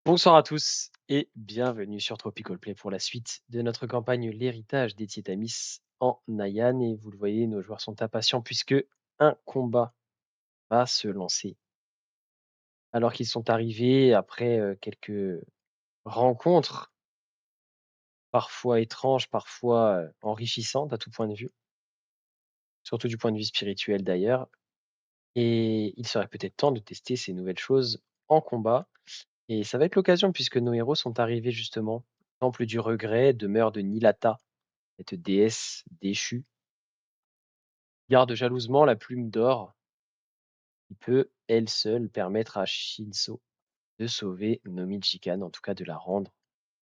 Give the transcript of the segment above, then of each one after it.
Bonsoir à tous et bienvenue sur Tropical Play pour la suite de notre campagne L'héritage des Titamis en Nayan. Et vous le voyez, nos joueurs sont impatients puisque un combat va se lancer. Alors qu'ils sont arrivés après quelques rencontres, parfois étranges, parfois enrichissantes à tout point de vue, surtout du point de vue spirituel d'ailleurs. Et il serait peut-être temps de tester ces nouvelles choses en combat. Et ça va être l'occasion puisque nos héros sont arrivés justement au Temple du Regret, demeure de Nilata, cette déesse déchue, garde jalousement la plume d'or qui peut, elle seule, permettre à Shinso de sauver Nomi Chikan, en tout cas de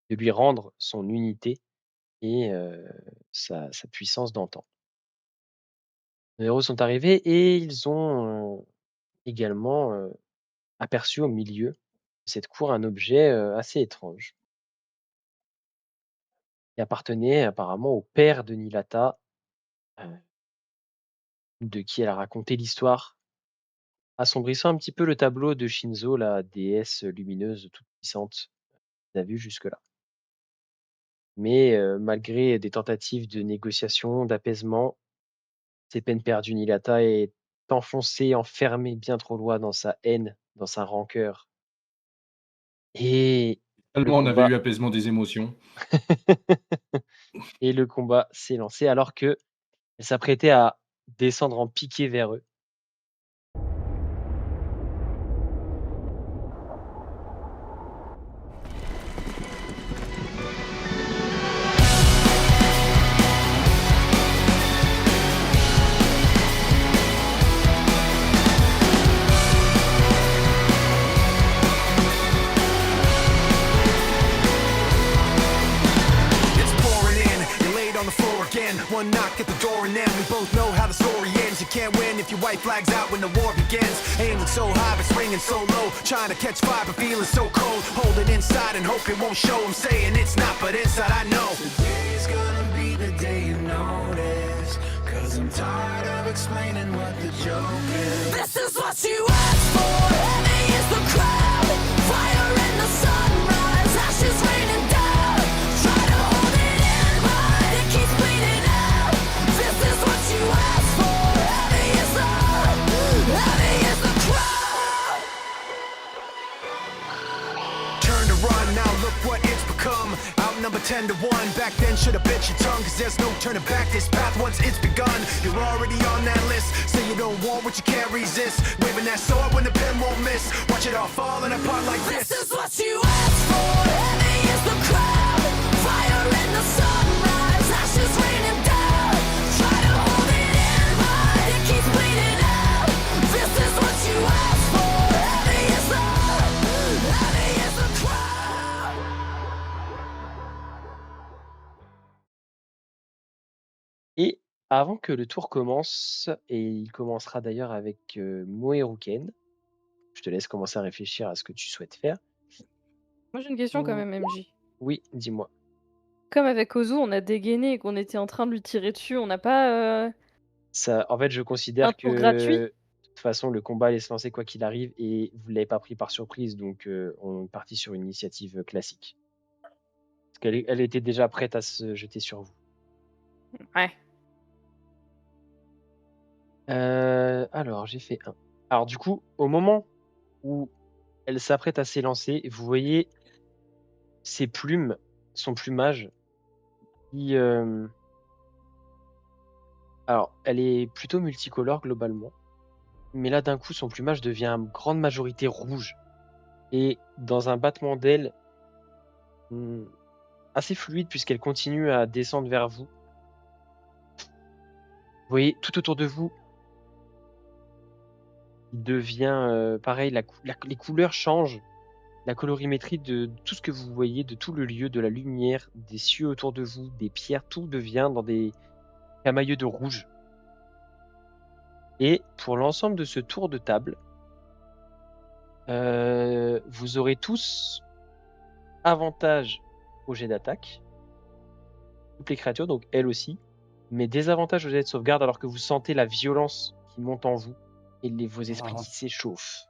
lui rendre son unité et sa puissance d'antan. Les héros sont arrivés et ils ont également aperçu au milieu de cette cour un objet assez étrange qui appartenait apparemment au père de Nilata, euh, de qui elle a raconté l'histoire, assombrissant un petit peu le tableau de Shinzo, la déesse lumineuse toute puissante qu'on a vue jusque-là. Mais malgré des tentatives de négociation, d'apaisement, c'est peine perdue. Nilata est enfoncé, enfermé bien trop loin dans sa haine, dans sa rancœur. Et le Tellement on avait combat eu apaisement des émotions. et le combat s'est lancé alors que elle s'apprêtait à descendre en piqué vers eux. It's pouring in, you're laid on the floor again. One knock at the door and then we both know how the story ends. You can't win if your white flag's out when the war begins. Aiming so high but swinging so low, trying to catch fire but feeling so cold. Hold it inside and hope it won't show. I'm saying it's not, but inside I know today's gonna be the day you notice. Cause I'm tired of explaining what the joke is. This is what you asked for. Heavy is the crowd. Fire in the sunrise, ashes raining down. Try to hold it in, but it keeps bleeding out. This is what you asked for. Heavy is the crowd. Turn to run, now look what it's become. Outnumbered 10 to 1. Back then should've bit your tongue, cause there's no turning back. This path once it's begun, you're already on that list. Say you don't want what you can't resist. Waving that sword when the pen won't miss. Watch it all falling apart like this. This is what you asked for. Heavy is the crowd. Fire in the sunrise, ashes raining down. Try to hold it in, but it keeps bleeding out. This is what you asked for. Heavy is the crowd. Et avant que le tour commence, et il commencera d'ailleurs avec Moeruken, je te laisse commencer à réfléchir à ce que tu souhaites faire. Moi j'ai une question quand Ou- même, MJ. Oui, dis-moi. Comme avec Ozu, on a dégainé et qu'on était en train de lui tirer dessus, on n'a pas Ça, en fait, je un considère tour gratuit? que de toute façon, le combat allait se lancer quoi qu'il arrive et vous ne l'avez pas pris par surprise, donc on est parti sur une initiative classique. Parce elle était déjà prête à se jeter sur vous. Ouais. Alors, j'ai fait un. Alors, du coup, au moment où elle s'apprête à s'élancer, vous voyez ses plumes, son plumage, qui. Alors, elle est plutôt multicolore globalement, mais là, d'un coup, son plumage devient en grande majorité rouge. Et dans un battement d'ailes assez fluide, puisqu'elle continue à descendre vers vous, vous voyez tout autour de vous, il devient pareil, les couleurs changent. La colorimétrie de tout ce que vous voyez, de tout le lieu, de la lumière, des cieux autour de vous, des pierres, tout devient dans des camailleux de rouge. Et pour l'ensemble de ce tour de table, vous aurez tous avantage au jet d'attaque, toutes les créatures, donc elles aussi, mais désavantage au jet de sauvegarde alors que vous sentez la violence qui monte en vous et vos esprits qui s'échauffent.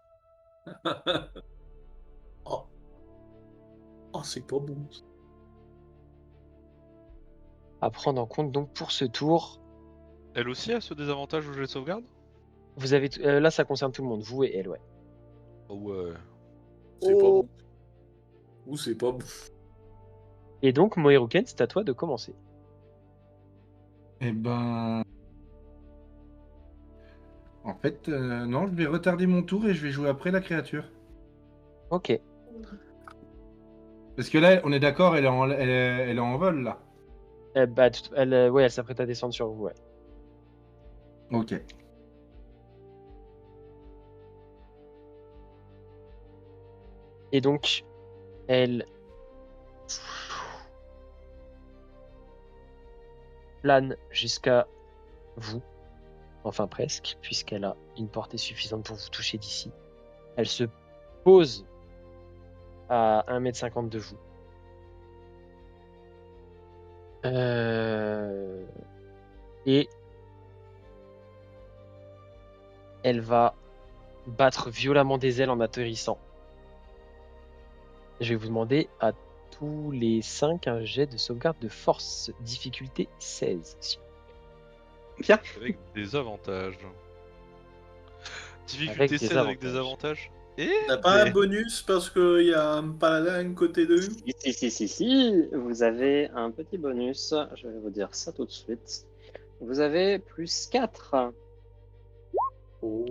Oh. Oh, c'est pas bon. À prendre en compte donc pour ce tour. Elle aussi a ce désavantage au jet de sauvegarde? Vous avez là, ça concerne tout le monde, vous et elle, ouais. Oh ouais. C'est pas Oh. bon. Ou c'est pas bon. Et donc, Moeruken, c'est à toi de commencer. Eh ben. En fait, non, je vais retarder mon tour et je vais jouer après la créature. Ok. Parce que là, on est d'accord, elle est en vol là. Bah, ouais, elle s'apprête à descendre sur vous, ouais. Ok. Et donc, elle plane jusqu'à vous, enfin presque, puisqu'elle a une portée suffisante pour vous toucher d'ici. Elle se pose à 1,50 m de vous. Et elle va battre violemment des ailes en atterrissant. Je vais vous demander à tous les 5 un jet de sauvegarde de force, difficulté 16. Bien. Avec des avantages. Difficulté Avec des 16 avec des avantages. Et T'as pas un des- bonus parce qu'il y a un paladin à côté d'eux? Si, vous avez un petit bonus. Je vais vous dire ça tout de suite. Vous avez plus 4. Oh.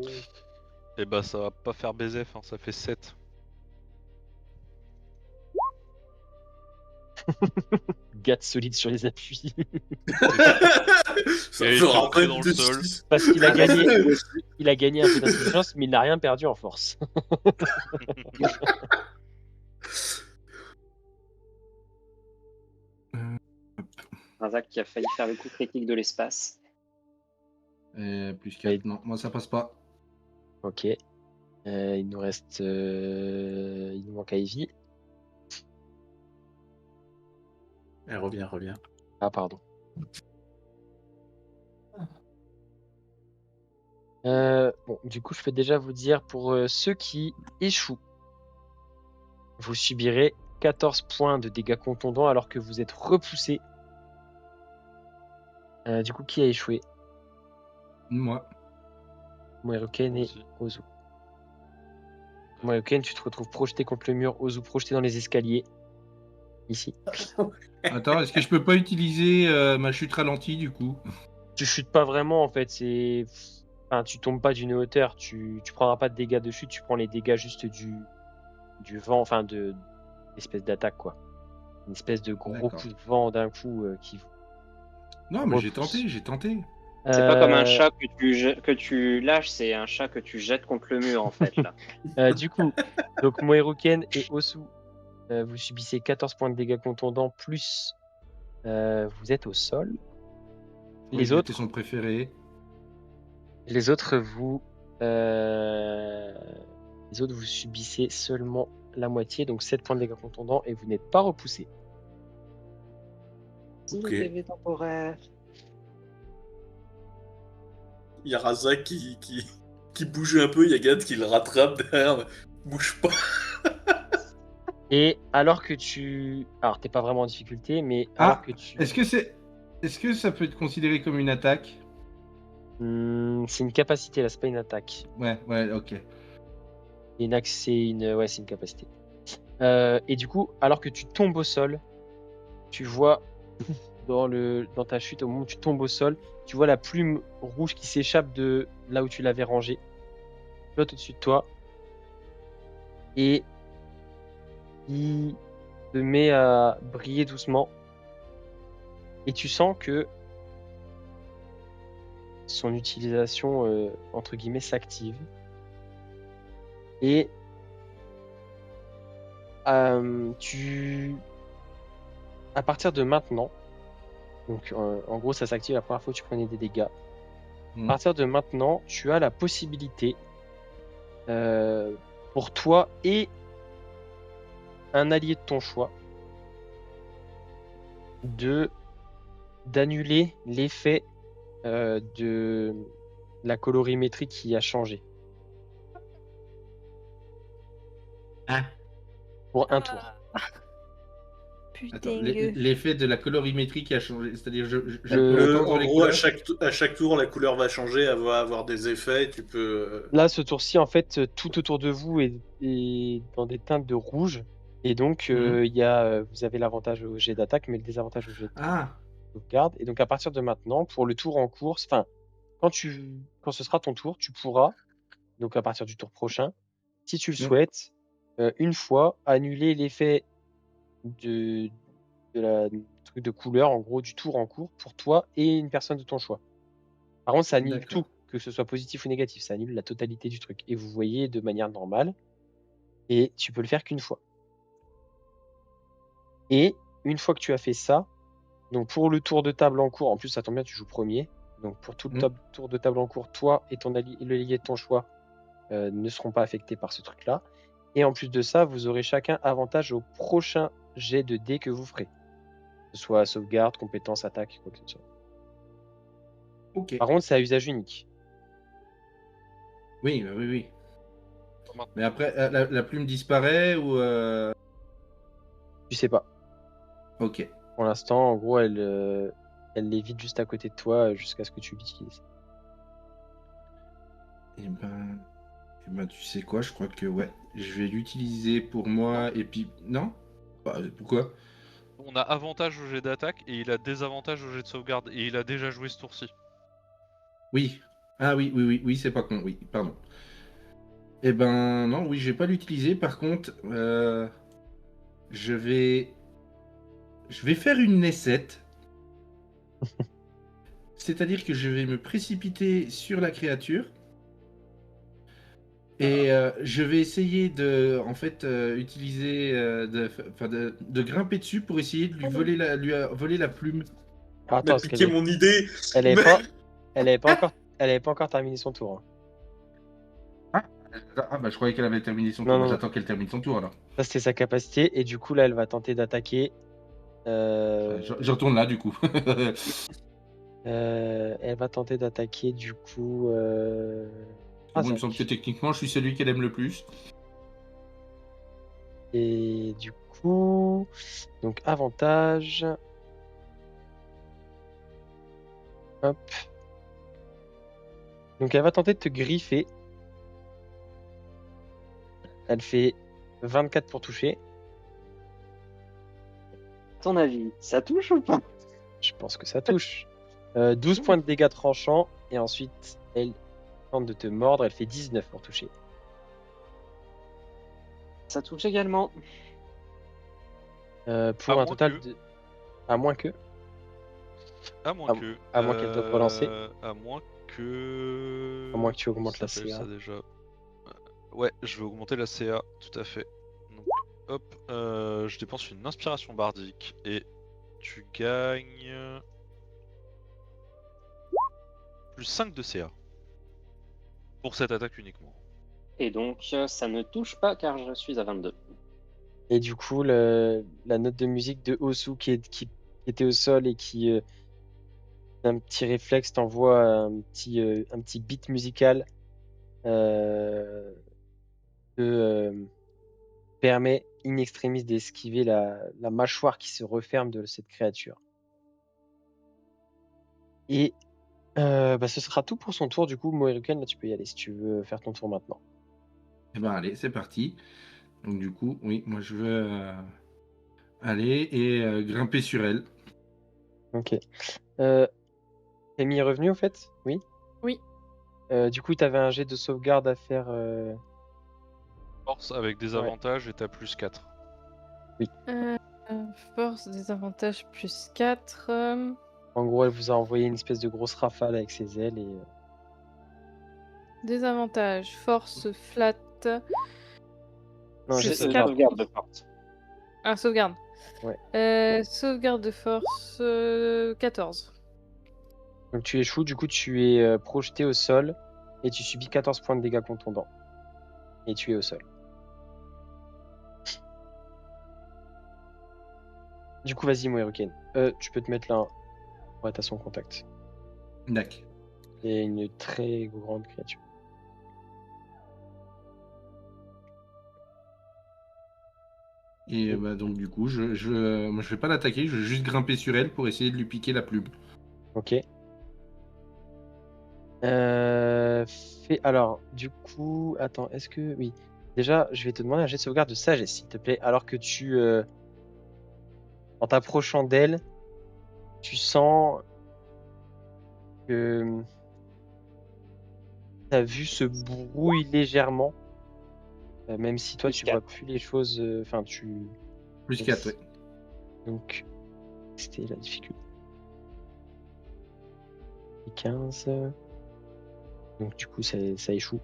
Eh bah ça va pas faire BZF, hein, ça fait 7. Gâte solide sur les appuis. Ça Et il est fera rentré dans 22 le sol. 6. Parce qu'il a gagné, il a gagné un peu d'intelligence, mais il n'a rien perdu en force. Razak qui a failli faire le coup critique de l'espace. Plus 4, non, moi ça passe pas. Ok. Il nous reste. Il nous manque Ivy. Elle revient. Ah, pardon. Bon, du coup, je peux déjà vous dire pour ceux qui échouent, vous subirez 14 points de dégâts contondants alors que vous êtes repoussé. Du coup, qui a échoué? Moi. Moeruken et Aussi. Ozu. Moeruken, tu te retrouves projeté contre le mur, Ozu projeté dans les escaliers. Ici. Attends, est-ce que je peux pas utiliser ma chute ralentie du coup? Tu chutes pas vraiment en fait, enfin, tu tombes pas d'une hauteur, tu prendras pas de dégâts de chute, tu prends les dégâts juste du vent, enfin de l'espèce d'attaque quoi. Une espèce de gros D'accord. coup de vent d'un coup qui vous Non, mais j'ai repousse. tenté. C'est pas comme un Euh, chat que tu lâches, c'est un chat que tu jettes contre le mur en fait là. Du coup, donc Moeruken et Osu, vous subissez 14 points de dégâts contondants plus vous êtes au sol. Oui, Les autres, son préféré. les autres vous subissez seulement la moitié, donc 7 points de dégâts contondants et vous n'êtes pas repoussé. Ok. PV temporaire. Il y a Razak qui bouge un peu, il y a Gad qui le rattrape derrière. Bouge pas. Et alors que tu... Alors, t'es pas vraiment en difficulté, mais Ah, alors que tu... Est-ce que ça peut être considéré comme une attaque? c'est une capacité, là, c'est pas une attaque. Ouais, ok. Ouais, c'est une capacité. Et du coup, alors que tu tombes au sol, tu vois dans ta chute, au moment où tu tombes au sol, tu vois la plume rouge qui s'échappe de là où tu l'avais rangée, flotte au-dessus de toi, et qui se met à briller doucement. Et tu sens que son utilisation, entre guillemets, s'active. Et à partir de maintenant, donc en gros ça s'active la première fois que tu prenais des dégâts. À partir de maintenant, tu as la possibilité pour toi et un allié de ton choix d'annuler l'effet de la colorimétrie qui a changé. Hein? Pour un tour. Attends, Putain. l'effet de la colorimétrie qui a changé, c'est-à-dire je Le- peux entendre En les gros, à couleurs. chaque tour, la couleur va changer, elle va avoir des effets. Tu peux. Là, ce tour-ci, en fait, tout autour de vous est dans des teintes de rouge. Et donc, Mhm. vous avez l'avantage au jet d'attaque, mais le désavantage au jet de Ah, sauvegarde. Et donc, à partir de maintenant, pour le tour en course, enfin, quand ce sera ton tour, tu pourras, donc à partir du tour prochain, si tu le Mm. souhaites, une fois, annuler l'effet de, de la du truc de couleur, en gros, du tour en cours pour toi et une personne de ton choix. Par contre, ça annule tout, d'accord. que ce soit positif ou négatif. Ça annule la totalité du truc. Et vous voyez de manière normale. Et tu peux le faire qu'une fois. Et une fois que tu as fait ça, donc pour le tour de table en cours, en plus ça tombe bien, tu joues premier. Donc pour tout le Mm. tour de table en cours, toi et le allié de ton choix ne seront pas affectés par ce truc-là. Et en plus de ça, vous aurez chacun avantage au prochain jet de dés que vous ferez. Que ce soit sauvegarde, compétence, attaque, quoi que ce soit. Ok. Par contre, c'est à usage unique. Oui, bah oui, oui. Maintenant. Mais après, la plume disparaît ou Tu sais pas. Ok. Pour l'instant, en gros, elle lévite juste à côté de toi jusqu'à ce que tu l'utilises. Et ben, tu sais quoi, je crois que ouais, je vais l'utiliser pour moi et puis non? Bah, pourquoi? On a avantage au jet d'attaque et il a désavantage au jet de sauvegarde. Et il a déjà joué ce tour-ci. Oui. Ah oui, oui, oui, oui, c'est pas con, oui, pardon. Eh ben non, oui, je vais pas l'utiliser. Par contre, je vais, je vais faire une naissette. C'est-à-dire que je vais me précipiter sur la créature et je vais essayer de, en fait, utiliser, de grimper dessus pour essayer de lui voler la plume. Ah, On attends, a parce piqué mon idée. elle avait Mais- pas, elle avait pas encore terminé son tour, hein. Ah bah je croyais qu'elle avait terminé son Non, tour. Bah, non, non. j'attends qu'elle termine son tour alors. Ça, c'était sa capacité. Et du coup, là, elle va tenter d'attaquer. Je retourne là du coup. Elle va tenter d'attaquer, du coup. Bon, il me semble que Razak. techniquement je suis celui qu'elle aime le plus. Et du coup. Donc, avantage. Hop. Donc, elle va tenter de te griffer. Elle fait 24 pour toucher. À ton avis, ça touche ou pas? Je pense que ça touche. 12 points de dégâts tranchants. Et ensuite, elle tente de te mordre. Elle fait 19 pour toucher. Ça touche également. Pour À un moins total que- de. À moins que. À moins À- que. à moins qu'elle doive relancer. À moins que. À moins que tu Comment augmentes ça la s'appelle CA. ça déjà Ouais, je vais augmenter la CA, tout à fait. Donc, hop, je dépense une inspiration bardique et tu gagnes. Plus 5 de CA. Pour cette attaque uniquement. Et donc, ça ne touche pas car je suis à 22. Et du coup, la note de musique de Osu qui était au sol et qui, d'un petit réflexe, t'envoie un petit beat musical euh, te permet in extremis d'esquiver la mâchoire qui se referme de cette créature. Et bah, ce sera tout pour son tour. Du coup, Moeruken, là, tu peux y aller si tu veux faire ton tour maintenant. Et ben allez, c'est parti. Donc du coup, oui, moi je veux aller et grimper sur elle. Ok. Camille est revenu, au fait? Oui? Oui. Du coup, tu avais un jet de sauvegarde à faire. Force avec des Ouais. avantages et t'as plus 4. Euh, Force, désavantage plus 4. En gros, elle vous a envoyé une espèce de grosse rafale avec ses ailes et. Désavantage, force flat. Non, C'est j'ai ça. sauvegarde. Sauvegarde de force. Ah, sauvegarde. Ouais. Sauvegarde de force 14. Donc tu échoues, du coup tu es projeté au sol et tu subis 14 points de dégâts contondants. Et tu es au sol. Du coup, vas-y, Moeruken. Tu peux te mettre là pour être à son contact. D'accord. C'est une très grande créature. Et bah, donc du coup, moi, je vais pas l'attaquer, je vais juste grimper sur elle pour essayer de lui piquer la plume. Ok. Alors, du coup, attends, est-ce que... Oui. Déjà, je vais te demander un jet de sauvegarde de sagesse, s'il te plaît. Alors que en t'approchant d'elle, tu sens que ta vue se brouille légèrement. Même si toi, Plus tu vois 4. plus les choses... Enfin, Plus 4, ouais. Donc, c'était la difficulté. 15. Donc, du coup, ça échoue.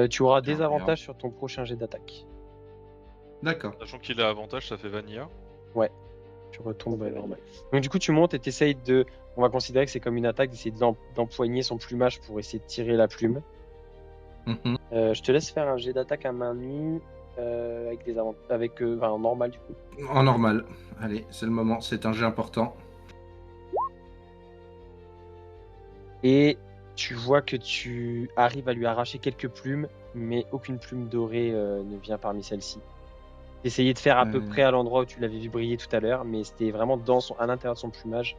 Tu auras des Tiens, regarde. avantages sur ton prochain jet d'attaque. D'accord. Sachant qu'il a avantage, ça fait Vanilla. Ouais, tu retombes normal. Donc, du coup, tu montes et t'essayes de. On va considérer que c'est comme une attaque, d'essayer d'empoigner son plumage pour essayer de tirer la plume. Mhm. Je te laisse faire un jet d'attaque à main nue avec des avantages. En normal, du coup. En normal. Allez, c'est le moment, c'est un jeu important. Et tu vois que tu arrives à lui arracher quelques plumes, mais aucune plume dorée ne vient parmi celles-ci. Essayez de faire à peu près à l'endroit où tu l'avais vu briller tout à l'heure, mais c'était vraiment à l'intérieur de son plumage.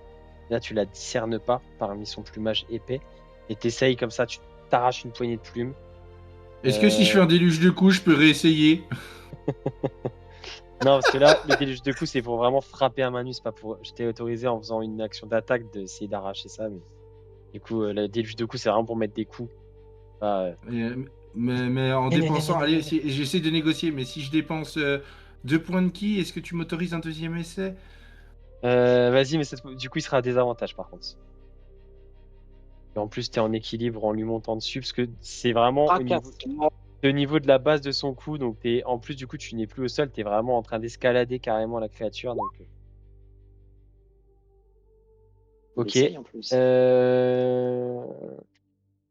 Là, tu la discernes pas parmi son plumage épais. Et t'essayes comme ça, tu t'arraches une poignée de plumes. Est-ce que si je fais un déluge de coups, je peux réessayer? Non, parce que là, le déluge de coups, c'est pour vraiment frapper à main nue. C'est pas pour. Je t'ai autorisé en faisant une action d'attaque d'essayer d'arracher ça, mais du coup, le déluge de coups, c'est vraiment pour mettre des coups. Pas, Mais en dépensant, allez, j'essaie de négocier, mais si je dépense 2 points de ki, est-ce que tu m'autorises un deuxième essai? Vas-y, mais du coup, il sera à désavantage par contre. Et en plus, tu es en équilibre en lui montant dessus, parce que c'est vraiment au niveau de la base de son cou. Donc, en plus, du coup, tu n'es plus au sol, tu es vraiment en train d'escalader carrément la créature. Donc, ok. Essaye en plus.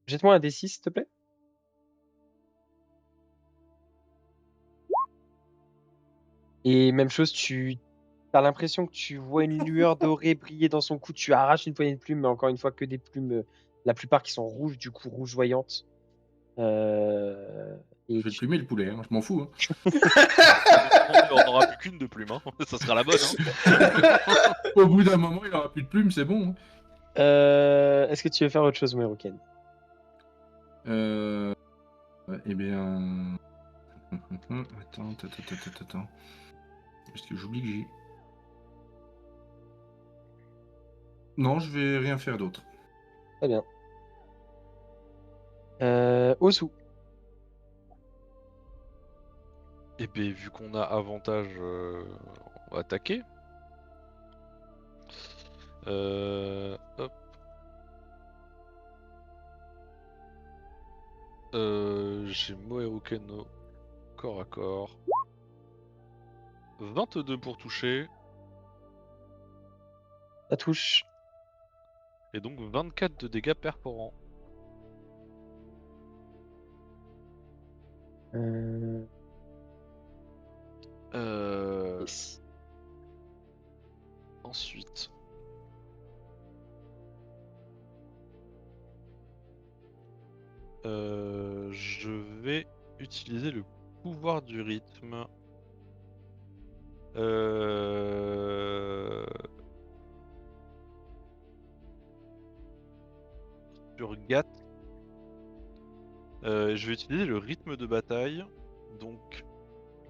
Jette-moi un D6, s'il te plaît. Et même chose, tu as l'impression que tu vois une lueur dorée briller dans son cou. Tu arraches une poignée de plumes, mais encore une fois, que des plumes, la plupart qui sont rouges, du coup, rouges voyantes. Je Et vais le plumer le poulet, hein, je m'en fous. Hein. On n'aura plus qu'une de plume, hein. Ça sera la bonne. Hein. Au bout d'un moment, il aura plus de plumes, c'est bon. Hein. Est-ce que tu veux faire autre chose, Meruken? Eh bien. Attends. Parce que j'oublie que j'ai. Non, je vais rien faire d'autre. Très bien. Osu. Et ben vu qu'on a avantage, on va attaquer. Hop. J'ai Moeruken no corps à corps. 22 pour toucher. Ça touche. Et donc 24 de dégâts perforants. Yes. Ensuite. Je vais utiliser le pouvoir du rythme. Sur Gat. Je vais utiliser le rythme de bataille. Donc,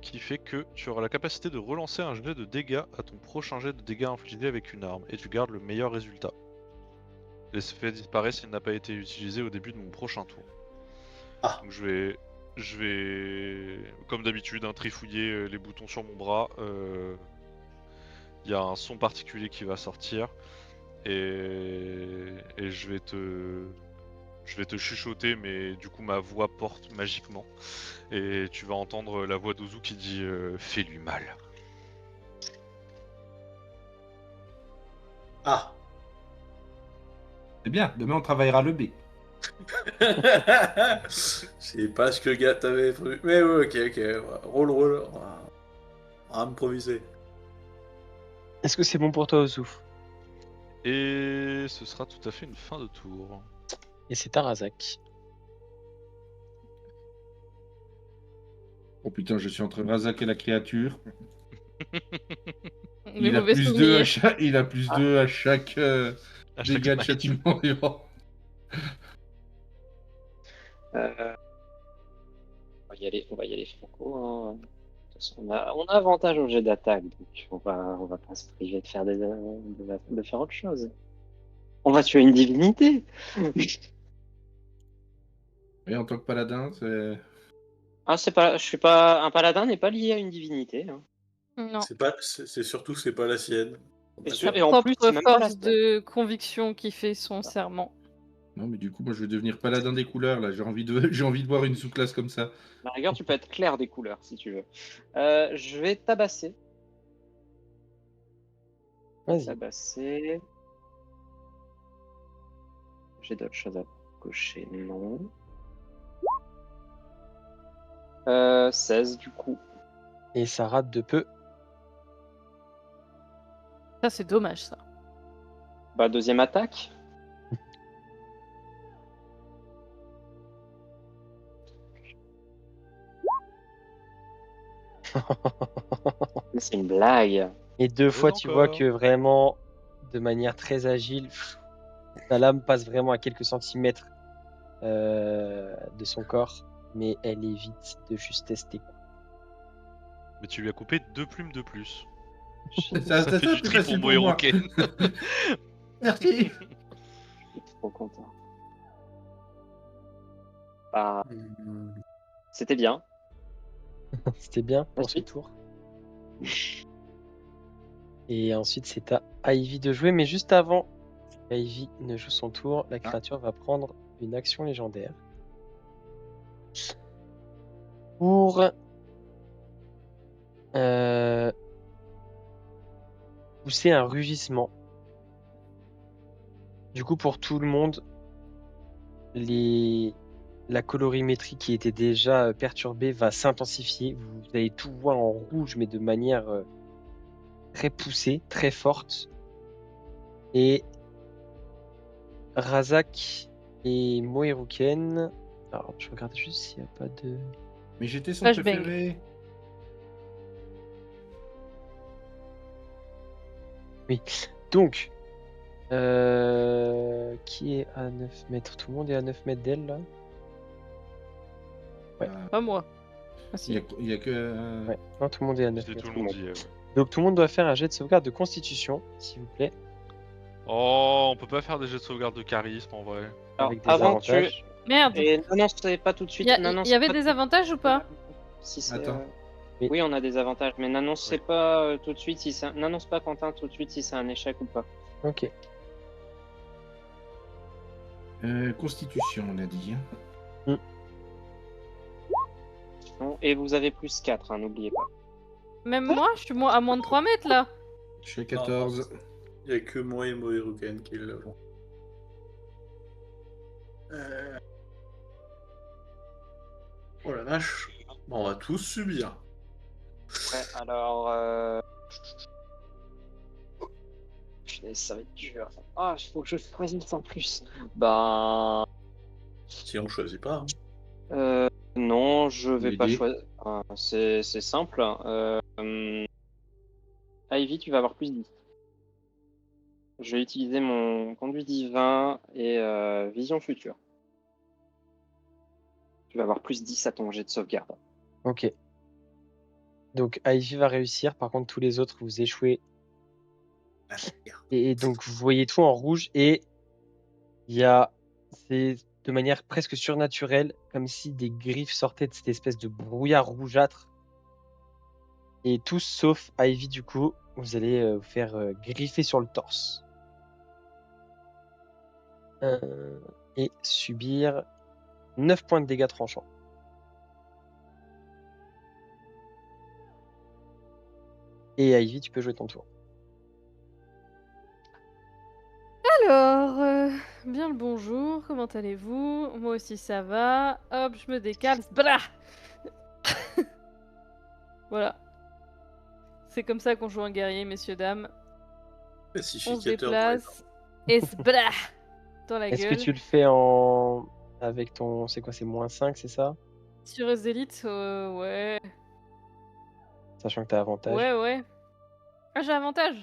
qui fait que tu auras la capacité de relancer un jet de dégâts à ton prochain jet de dégâts infligés avec une arme. Et tu gardes le meilleur résultat. L'effet disparaît s'il n'a pas été utilisé au début de mon prochain tour. Ah. Donc je vais, comme d'habitude, trifouiller les boutons sur mon bras. Il y a un son particulier qui va sortir et je vais te chuchoter, mais du coup ma voix porte magiquement et tu vas entendre la voix d'Ozu qui dit fais-lui mal. Ah. C'est bien, demain on travaillera le B. Je sais pas ce que Gat avait prévu. Mais ouais, ok. Roll. On va improviser. Est-ce que c'est bon pour toi, Osu? Et ce sera tout à fait une fin de tour. Et c'est Tarazak. Oh putain, je suis entre Razak et la créature. Les Il a mauvais plus 2 à souvenirs. chaque, il a plus 2 à chaque À chaque dégâts de smite. châtiment vivant. On va y aller franco. Hein. De toute façon, on a avantage au jet d'attaque, donc on va pas se priver de faire de faire autre chose. On va tuer une divinité. Et en tant que paladin, c'est. Ah, je suis pas, un paladin n'est pas lié à une divinité. Hein. Non. C'est surtout c'est pas la sienne. Et, Sa et en plus, c'est propre même pas la force sienne. de conviction qui fait son serment. Non, mais du coup, moi, je vais devenir paladin des couleurs, là. J'ai envie de voir une sous-classe comme ça. À la rigueur, tu peux être clair des couleurs si tu veux. Je vais tabasser. Vas-y. Tabasser. J'ai d'autres choses à cocher, non. 16 du coup. Et ça rate de peu. Ça, c'est dommage, ça. Bah, deuxième attaque. C'est une blague. Et deux fois, tu vois encore. que vraiment, de manière très agile, ta lame passe vraiment à quelques centimètres de son corps, mais elle évite de justesse tes coups. Mais tu lui as coupé 2 plumes de plus. Ça Ça fait du tri pour Moeroken. Merci. Je suis trop content. Bah, c'était bien. C'était bien pour ce Ensuite. tour. Et ensuite, c'est à Ivy de jouer, mais juste avant Ivy ne joue son tour, la créature va prendre une action légendaire pour pousser un rugissement. Du coup, pour tout le monde, la colorimétrie qui était déjà perturbée va s'intensifier. Vous allez tout voir en rouge, mais de manière très poussée, très forte. Et Razak et Moeruken. Alors, je regarde juste s'il n'y a pas de. Mais j'étais son Flashbang. préféré. Oui. Donc, qui est à 9 mètres? Tout le monde est à 9 mètres d'elle, là? Ouais. Pas moi. Ah, Il si. y a que. Ouais. Non, tout le monde est à 9 C'est mètres. tout le monde y est, ouais. Donc, tout le monde doit faire un jet de sauvegarde de constitution, s'il vous plaît, Oh, on peut pas faire des jets de sauvegarde de charisme en vrai. Alors, avec des avant que tu... avantages. Merde. Et n'annoncez pas tout de suite. Il y n'annoncez avait pas des tout- avantages ou pas? Si c'est, Attends. Oui. Oui, on a des avantages, mais n'annoncez Oui. pas tout de suite si c'est... N'annonce pas Quentin tout de suite si c'est un échec ou pas. Ok. Constitution, on a dit. Hein. Non, et vous avez plus 4, hein, n'oubliez pas. Même moi, je suis à moins de 3 mètres là. Je suis à 14. Il n'y a que moi et Moeruken qui l'avons. Oh la vache. Bon, on va tous subir. Ouais, alors... Punaise, ça va être dur. Ah, il faut que je choisisse en plus. Ben... Si on choisit pas. Hein. Non, je vais Les pas dés. choisir. C'est simple. Ivy, tu vas avoir plus 10. Je vais utiliser mon conduit divin et vision future. Tu vas avoir plus 10 à ton jet de sauvegarde. Ok. Donc, Ivy va réussir. Par contre, tous les autres, vous échouez. Ah, merde. Et donc, vous voyez tout en rouge. Et il y a. C'est de manière presque surnaturelle, comme si des griffes sortaient de cette espèce de brouillard rougeâtre. Et tous, sauf Ivy, du coup, vous allez vous faire griffer sur le torse. Et subir 9 points de dégâts tranchants. Et Ivy, tu peux jouer ton tour. Alors, bien le bonjour, comment allez-vous? Moi aussi ça va. Hop, je me décale. Blah. Voilà. C'est comme ça qu'on joue un guerrier, messieurs, dames. On se Pacificateur de déplace. Et blah dans la Est-ce gueule. que tu le fais avec ton. C'est quoi? C'est -5, c'est ça? Sur Ezélite, ouais. Sachant que t'as avantage. Ouais. Ah, j'ai avantage.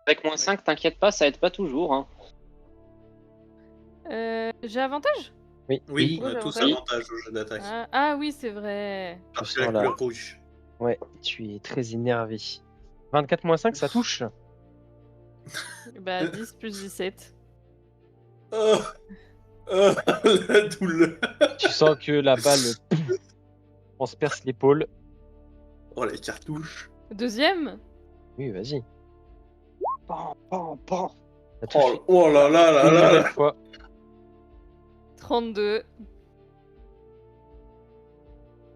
Avec moins 5, t'inquiète pas, ça aide pas toujours. Hein. J'ai avantage? Oui, Oui. on a Ouais, tous oui. avantage au jeu d'attaque. Ah oui, c'est vrai. Parce que sens la la- couleur rouge. Ouais, tu es très énervé. 24 moins 5, ça touche. Bah 10 plus 17. Oh, oh, la douleur. Tu sens que la balle transperce l'épaule. Oh, les cartouches. Deuxième? Oui, vas-y. Pan, pan, pan. Ça touche Oh là là là une là nouvelle là. fois. 32.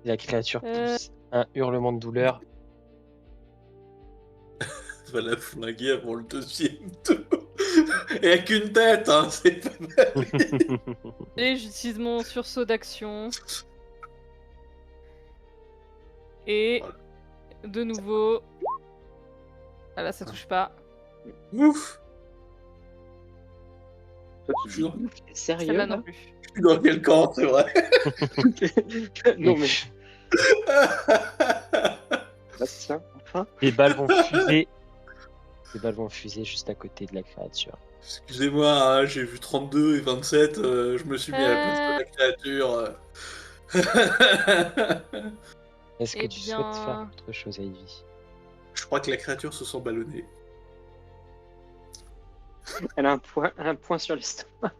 La créature Euh. pousse un hurlement de douleur. Va la flinguer avant le deuxième tour. Et avec une tête, hein, c'est pas mal. Et j'utilise mon sursaut d'action. Et de nouveau. Ah là, ça touche pas. Ouf. Toi, Je tu suis dans- T'es sérieux Celle-là là non plus. je suis dans quel camp, c'est vrai. Non mais. Bastien, enfin. Les balles vont fuser. Les balles vont fuser juste à côté de la créature. Excusez-moi, hein, j'ai vu 32 et 27, je me suis mis à la place de la créature. Est-ce que Eh tu bien- souhaites faire autre chose, Ivy? Je crois que la créature se sent ballonnée. Elle a un point sur l'estomac.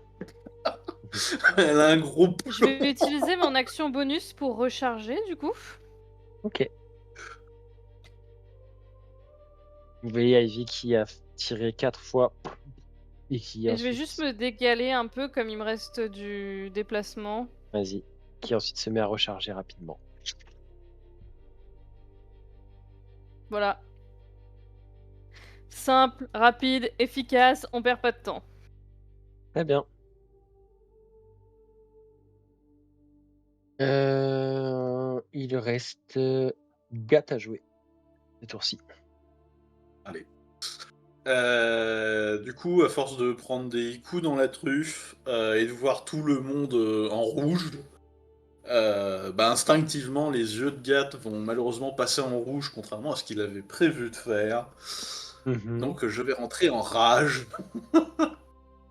Elle a un gros Je vais utiliser mon action bonus pour recharger du coup. Ok. Vous voyez Ivy qui a tiré 4 fois et qui Et je vais ensuite... juste me décaler un peu comme il me reste du déplacement. Vas-y. Qui ensuite se met à recharger rapidement. Voilà. Simple, rapide, efficace, on perd pas de temps. Très bien. Il reste Gat à jouer. Ce tour-ci. Allez. Du coup, à force de prendre des coups dans la truffe et de voir tout le monde en rouge, instinctivement, les yeux de Gat vont malheureusement passer en rouge, contrairement à ce qu'il avait prévu de faire. Mhm. Donc, je vais rentrer en rage,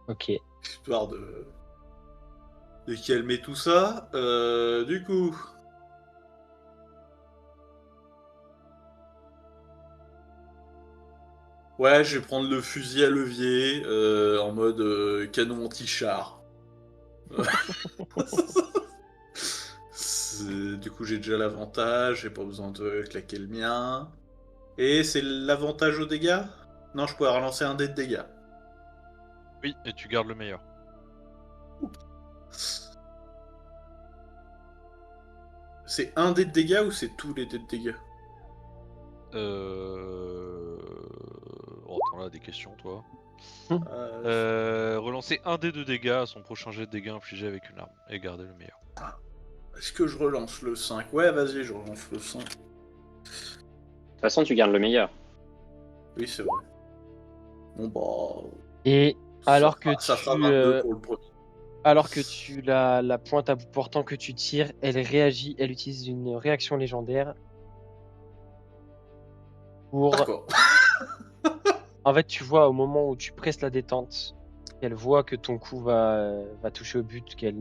Ok. histoire de calmer tout ça. Du coup... Ouais, je vais prendre le fusil à levier en mode canon anti-char. Du coup, j'ai déjà l'avantage, j'ai pas besoin de claquer le mien. Et c'est l'avantage aux dégâts? Non, je pourrais relancer un dé de dégâts. Oui, et tu gardes le meilleur. C'est un dé de dégâts ou c'est tous les dés de dégâts? Oh, t'en as des questions, toi. Euh, Relancer un dé de dégâts à son prochain jet de dégâts infligé avec une arme et garder le meilleur. Est-ce que je relance le 5? Ouais, vas-y, je relance le 5. De toute façon, tu gardes le meilleur. Oui, c'est vrai. Bon, bah... Et alors que ça fera tu... 22 pour le premier. Alors que tu la pointe à bout portant que tu tires, elle réagit, elle utilise une réaction légendaire pour... D'accord. En fait, tu vois au moment où tu presses la détente, qu'elle voit que ton coup va toucher au but, qu'elle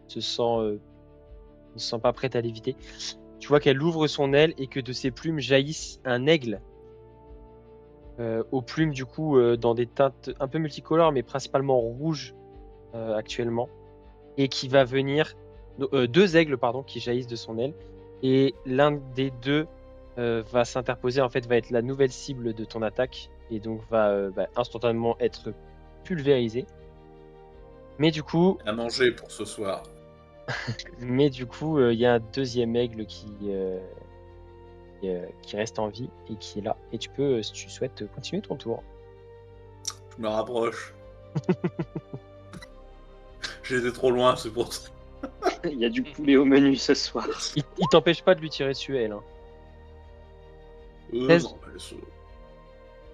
se sent, ne se sent pas prête à l'éviter. Tu vois qu'elle ouvre son aile et que de ses plumes jaillissent un aigle. Aux plumes du coup dans des teintes un peu multicolores mais principalement rouges actuellement. Et qui va venir... deux aigles pardon, qui jaillissent de son aile. Et l'un des deux va s'interposer, en fait va être la nouvelle cible de ton attaque. Et donc va instantanément être pulvérisé. Mais du coup, À manger pour ce soir. il y a un deuxième aigle qui reste en vie et qui est là. Et tu peux, si tu souhaites, continuer ton tour. Je me rapproche. J'étais trop loin, c'est pour ça. Il y a du poulet au menu ce soir. Il t'empêche pas de lui tirer dessus, elle. Hein. 16. Non, mais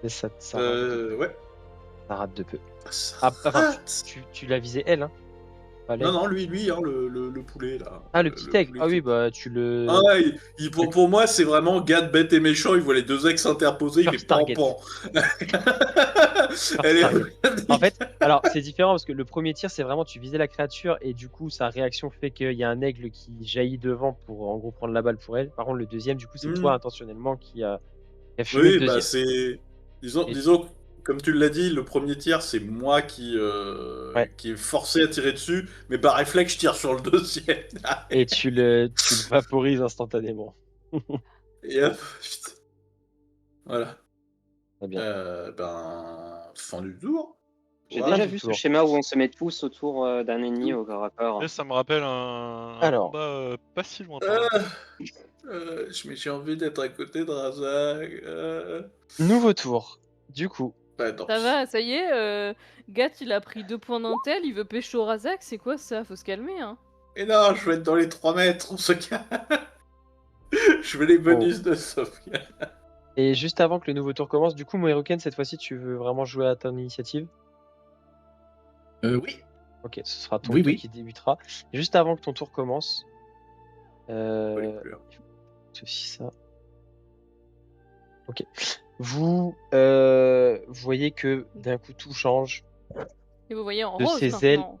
Et ça ouais. rate de peu. Ça Ah, enfin, rate. tu l'as visé elle, hein. Pas Non, l'aigle. non, lui, hein, le poulet, là. Ah, le petit Le aigle. poulet Ah qui- oui, bah tu le. Ah ouais, pour moi, c'est vraiment gade, bête et méchant. Il voit les deux ex s'interposer, il fait First target. pan. First Elle est... target. En fait, alors c'est différent parce que le premier tir, c'est vraiment tu visais la créature et du coup, sa réaction fait qu'il y a un aigle qui jaillit devant pour en gros prendre la balle pour elle. Par contre, le deuxième, du coup, c'est toi Hmm. intentionnellement qui a fumé le Oui, bah deuxième. c'est... Et- Disons, comme tu l'as dit, le premier tir, c'est moi Ouais. qui est forcé à tirer dessus, mais par réflexe, je tire sur le deuxième. Et tu le vaporises instantanément. Et hop, putain. Voilà. Très bien. Fin du tour. J'ai Voilà. déjà du vu ce tour. schéma où on se met tous autour d'un ennemi au corps à corps. Et ça me rappelle un Alors. combat pas si lointain. J'ai envie d'être à côté de Razak. Nouveau tour. Du coup, Bah, non. Ça va, ça y est, Gat il a pris 2 points d'intel, il veut pécho Razak, c'est quoi ça? Faut se calmer, hein. Et non, je veux être dans les 3 mètres, on se calme. Je veux les bonus de sauvegarde. et juste avant que le nouveau tour commence, du coup, Moeruken, cette fois-ci, tu veux vraiment jouer à ton initiative? Oui. Ok, ce sera ton Oui, tour oui. qui débutera. Juste avant que ton tour commence, Les couleurs. ceci, ça. Ok. Vous voyez que d'un coup tout change. Et vous voyez en De rose ses ailes, maintenant.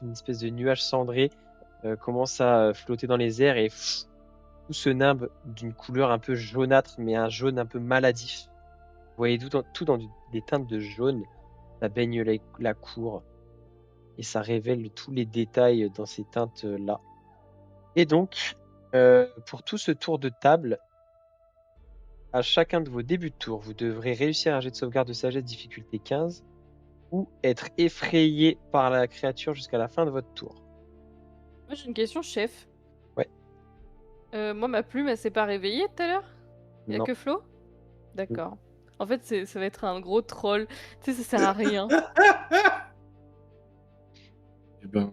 une espèce de nuage cendré commence à flotter dans les airs et tout se nimbe d'une couleur un peu jaunâtre, mais un jaune un peu maladif. Vous voyez tout dans des teintes de jaune. Ça baigne la cour et ça révèle tous les détails dans ces teintes-là. Et donc, pour tout ce tour de table, à chacun de vos débuts de tour, vous devrez réussir un jet de sauvegarde de sagesse difficulté 15 ou être effrayé par la créature jusqu'à la fin de votre tour. Moi j'ai une question, chef. Ouais. Moi ma plume elle s'est pas réveillée tout à l'heure? Y'a Non. que Flo? D'accord. En fait ça va être un gros troll. Tu sais, ça sert à rien. Eh ben,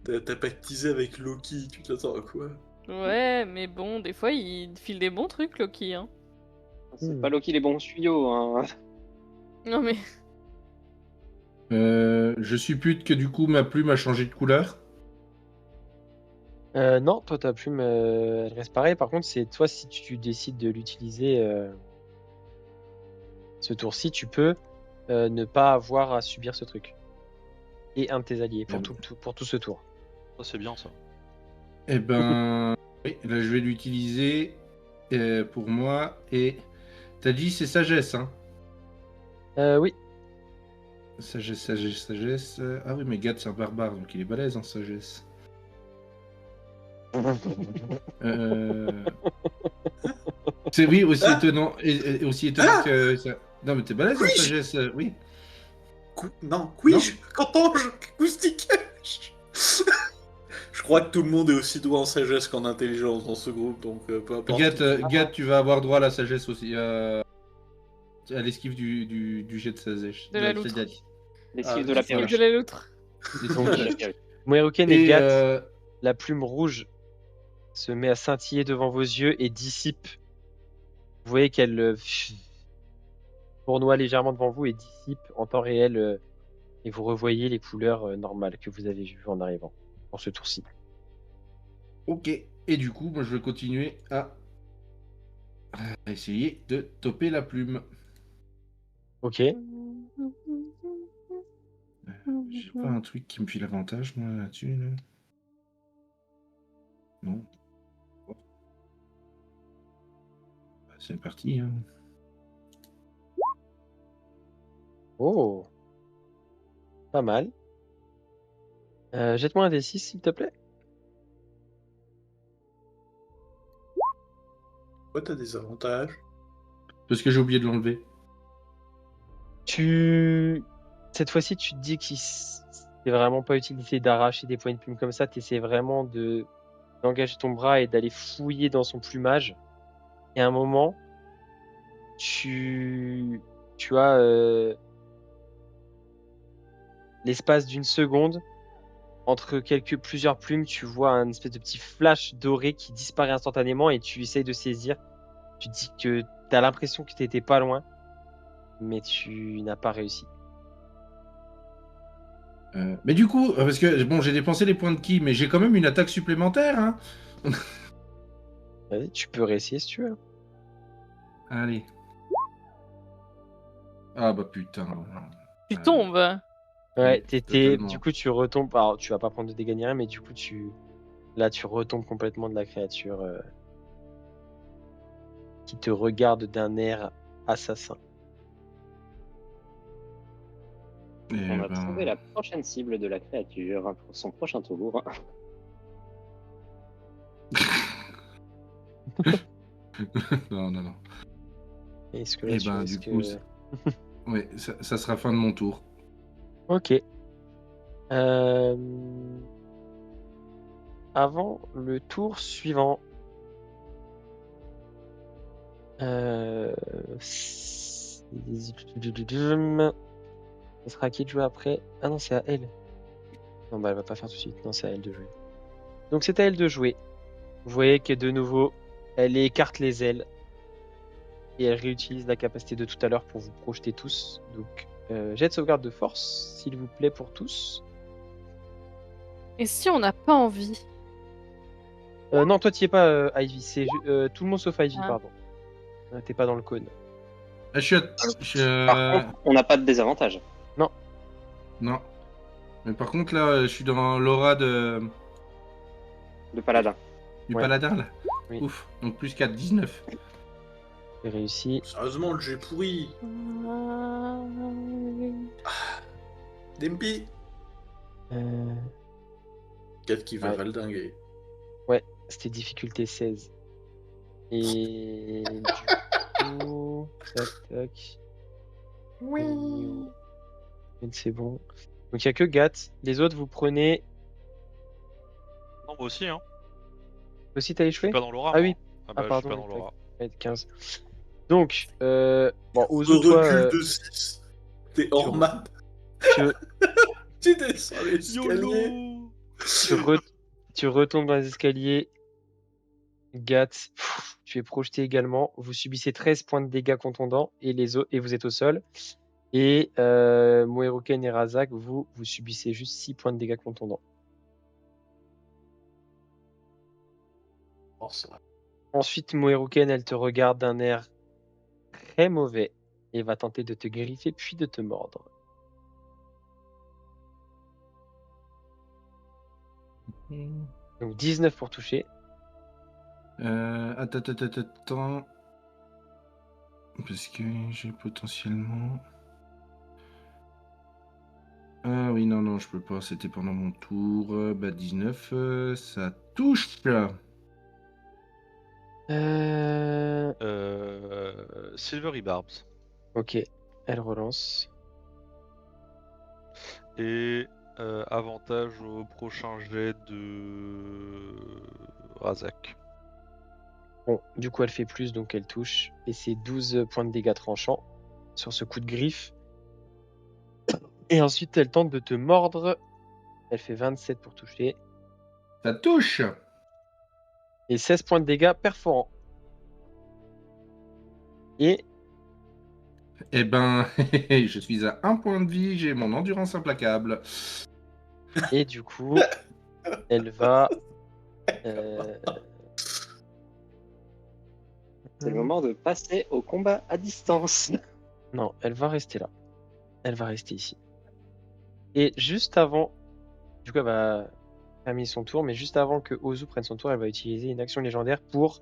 T'as pactisé avec Loki, tu t'attends à quoi? Ouais, mais bon, des fois il file des bons trucs, Loki, hein. C'est pas Loki les bons tuyaux. Hein. Non mais. je suppute que du coup ma plume a changé de couleur. Non, toi ta plume, elle reste pareille. Par contre, c'est toi si tu décides de l'utiliser ce tour-ci, tu peux ne pas avoir à subir ce truc. Et un de tes alliés pour tout ce tour. Ça, c'est bien ça. Eh ben, oui, là je vais l'utiliser pour moi. Et t'as dit c'est sagesse, hein? Oui. Sagesse. Ah oui, mais Gad c'est un barbare, donc il est balèze en sagesse. C'est oui, aussi étonnant, et aussi étonnant que ça. Non, mais t'es balèze en Oui, sagesse, oui. Non, Quiche, Cantange, Acoustique. Je crois que tout le monde est aussi doué en sagesse qu'en intelligence dans ce groupe, donc peu importe. Gad, tu vas avoir droit à la sagesse aussi, à l'esquive du jet de sagesse. De la loutre. L'esquive Ah, de la L'esquive perruche. de la loutre. Donc, De la perruche. Moeruken et Et Gat, la plume rouge se met à scintiller devant vos yeux et dissipe. Vous voyez qu'elle tournoie légèrement devant vous et dissipe en temps réel. Et vous revoyez les couleurs normales que vous avez vues en arrivant pour ce tour-ci. ok. Et du coup, moi je vais continuer à essayer de toper la plume. Ok. J'ai pas un truc qui me file l'avantage, moi, là-dessus. Là. Non. Bah, c'est parti. Hein. Oh. Pas mal. Jette-moi un D6 s'il te plaît. Pourquoi t'as des avantages? Parce que j'ai oublié de l'enlever. Cette fois-ci, tu te dis que c'est vraiment pas utile d'essayer d'arracher des points de plume comme ça. Tu essaies vraiment d'engager ton bras et d'aller fouiller dans son plumage. Et à un moment, tu as l'espace d'une seconde entre plusieurs plumes, tu vois un espèce de petit flash doré qui disparaît instantanément et tu essayes de saisir. Tu te dis que tu as l'impression que tu étais pas loin, mais tu n'as pas réussi. Mais du coup, parce que bon, j'ai dépensé les points de ki, mais j'ai quand même une attaque supplémentaire, hein. Vas-y, tu peux réessayer si tu veux. Allez. Ah bah putain. Tu tombes. Ouais, Oui, totalement. du coup, tu retombes. Alors, tu vas pas prendre de dégâts ni rien, mais du coup, là, tu retombes complètement de la créature qui te regarde d'un air assassin. Eh On a ben, trouvé la prochaine cible de la créature pour son prochain tour. non, non, non. Est-ce que là, Eh tu ben, du risques... coup, ouais, ça sera fin de mon tour. Ok. Euh, Avant le tour suivant, euh, ça sera à qui de jouer après? Ah non, c'est à elle. Non, bah elle va pas faire tout de suite. Non, c'est à elle de jouer. Donc c'est à elle de jouer. Vous voyez que de nouveau, elle écarte les ailes et elle réutilise la capacité de tout à l'heure pour vous projeter tous. Donc jet de sauvegarde de force, s'il vous plaît, pour tous. Et si on n'a pas envie? Non, toi t'y es pas, Ivy. C'est tout le monde sauf Ivy, Ah. pardon. T'es pas dans le cône. Ah, je suis Par contre, on n'a pas de désavantage. Non. Mais par contre, là, je suis dans l'aura De paladin. du Ouais. paladin, là. Oui. Ouf. Donc plus 4, 19. C'est réussi. Sérieusement, le jet pourri. Dimpy. Euh, 4 qui va Ouais. valdinguer. Ouais, c'était difficulté 16. Et du coup, tac, tac. Oui. C'est bon. Donc il n'y a que Gat. Les autres, vous prenez. Non, moi aussi, hein. Aussi, t'as Je suis échoué? pas dans l'aura, Ah moi. oui. Ah bah, je suis Pardon, pas oui, dans l'aura. tac. 15. Donc, bon, Ozu, Ce toi, recul de 6. T'es hors re- map. tu, Tu descends l'escalier. YOLO tu retombes dans les escaliers. Gat, tu es projeté également. Vous subissez 13 points de dégâts contondants et, et vous êtes au sol. Et Moeruken et Razak, vous subissez juste 6 points de dégâts contondants. Oh, ça va. Ensuite, Moeruken, elle te regarde d'un air très mauvais et va tenter de te griffer puis de te mordre. Donc 19 pour toucher. Attends. Parce que j'ai potentiellement... Ah oui, non, je peux pas. C'était pendant mon tour. Bah 19, ça touche. Silvery Barbs. Ok, elle relance. Et avantage au prochain jet de Razak. Bon, du coup, elle fait plus, donc elle touche. Et c'est 12 points de dégâts tranchants sur ce coup de griffe. Et ensuite, elle tente de te mordre. Elle fait 27 pour toucher. Ça touche. Et 16 points de dégâts perforants. Et Eh ben, je suis à 1 point de vie. J'ai mon endurance implacable. Et du coup, elle va. euh, C'est le moment de passer au combat à distance. Non, elle va rester là. Elle va rester ici. Et juste avant. Du coup, elle va terminer son tour, mais juste avant que Ozu prenne son tour, elle va utiliser une action légendaire pour.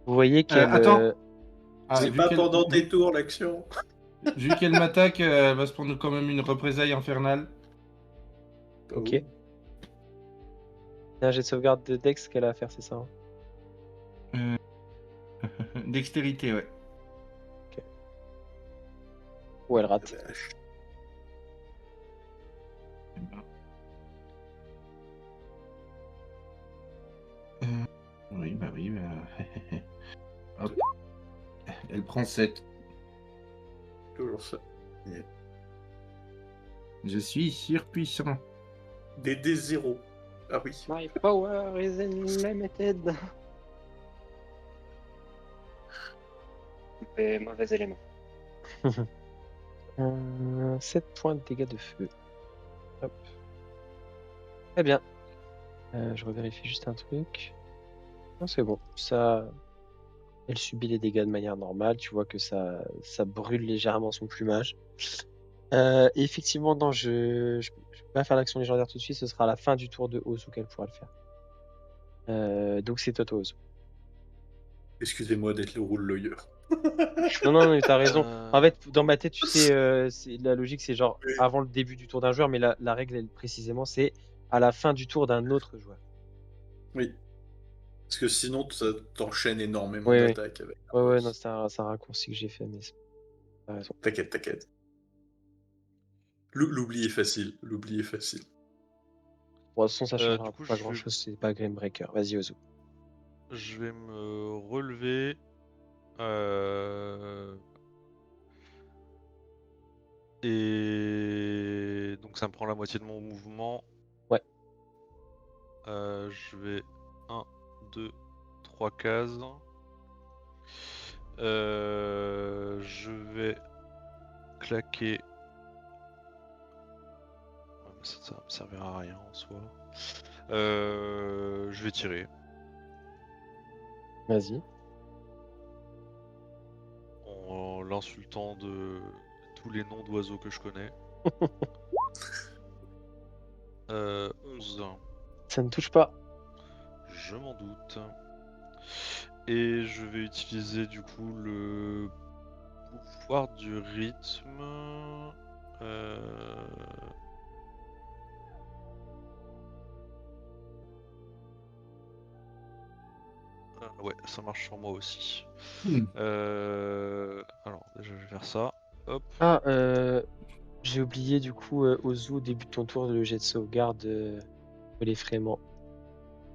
Vous voyez qu'elle. Attends. Ah, C'est pas pendant tes tours l'action. vu qu'elle m'attaque, elle va se prendre quand même une représailles infernale. Ok. C'est un jet de sauvegarde de Dex qu'elle a à faire, c'est ça, hein? Dextérité, ouais. Ou elle rate. Oui, bah. Hop. Elle prend 7. Toujours ça. Je suis surpuissant. Des D0. Ah oui. My power is unlimited. Mauvais élément. 7 points de dégâts de feu. Hop. Très bien. Je revérifie juste un truc. Non, c'est bon. Ça, elle subit les dégâts de manière normale. Tu vois que ça brûle légèrement son plumage. Et effectivement, non, je peux pas faire l'action légendaire tout de suite. Ce sera à la fin du tour de Ozu qu'elle pourra le faire. Donc c'est toi, Ozu. Excusez-moi d'être le rôle lawyer. Non, non, mais t'as raison. Euh, En fait, dans ma tête, tu sais, la logique, c'est genre avant le début du tour d'un joueur, mais la règle, précisément, c'est à la fin du tour d'un autre joueur. Oui. Parce que sinon, ça t'enchaîne énormément Oui, oui. d'attaques avec un Ouais, boss. non, c'est un raccourci que j'ai fait, mais t'as raison. T'inquiète, t'inquiète. L'oubli est facile. L'oubli est facile. Bon, de toute façon, ça changera du coup, pas grand-chose, c'est pas Grimebreaker. Vas-y, Ozu. je vais me relever. Et donc ça me prend la moitié de mon mouvement. Ouais. Je vais 1, 2, 3 cases. Je vais claquer. Ouais, mais ça me servira à rien en soi. Je vais tirer Vas-y. en l'insultant de tous les noms d'oiseaux que je connais. 11. Ça ne touche pas. Je m'en doute. Et je vais utiliser du coup le pouvoir du rythme. Ouais, ça marche sur moi aussi. Alors, déjà, je vais faire ça. Hop. Ah, j'ai oublié, du coup, Ozu, au début de ton tour, le jet de sauvegarde de l'effraiement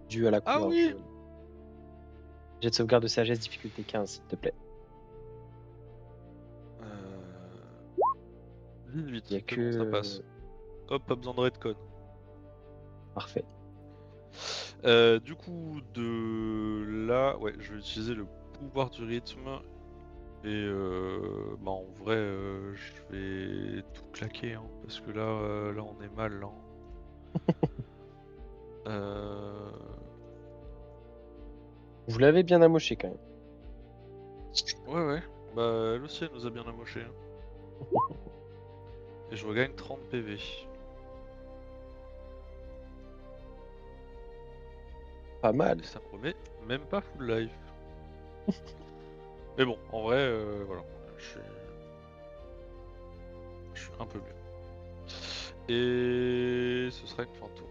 dû à la Ah couleur oui! jaune. Jet de sauvegarde de sagesse, difficulté 15, s'il te plaît. 18, Il y a c'est bon, ça que. passe. Hop, pas besoin de redcon. Parfait. Du coup, de là, ouais, je vais utiliser le pouvoir du rythme. Et bah en vrai, je vais tout claquer, hein, parce que là, on est mal. Là. Vous l'avez bien amoché quand même. Ouais, bah elle aussi, elle nous a bien amoché. Hein. Et je regagne 30 PV. Pas mal. Et ça me remet même pas full life. Mais bon, en vrai, voilà, je suis un peu mieux. Et ce sera une fin de tour.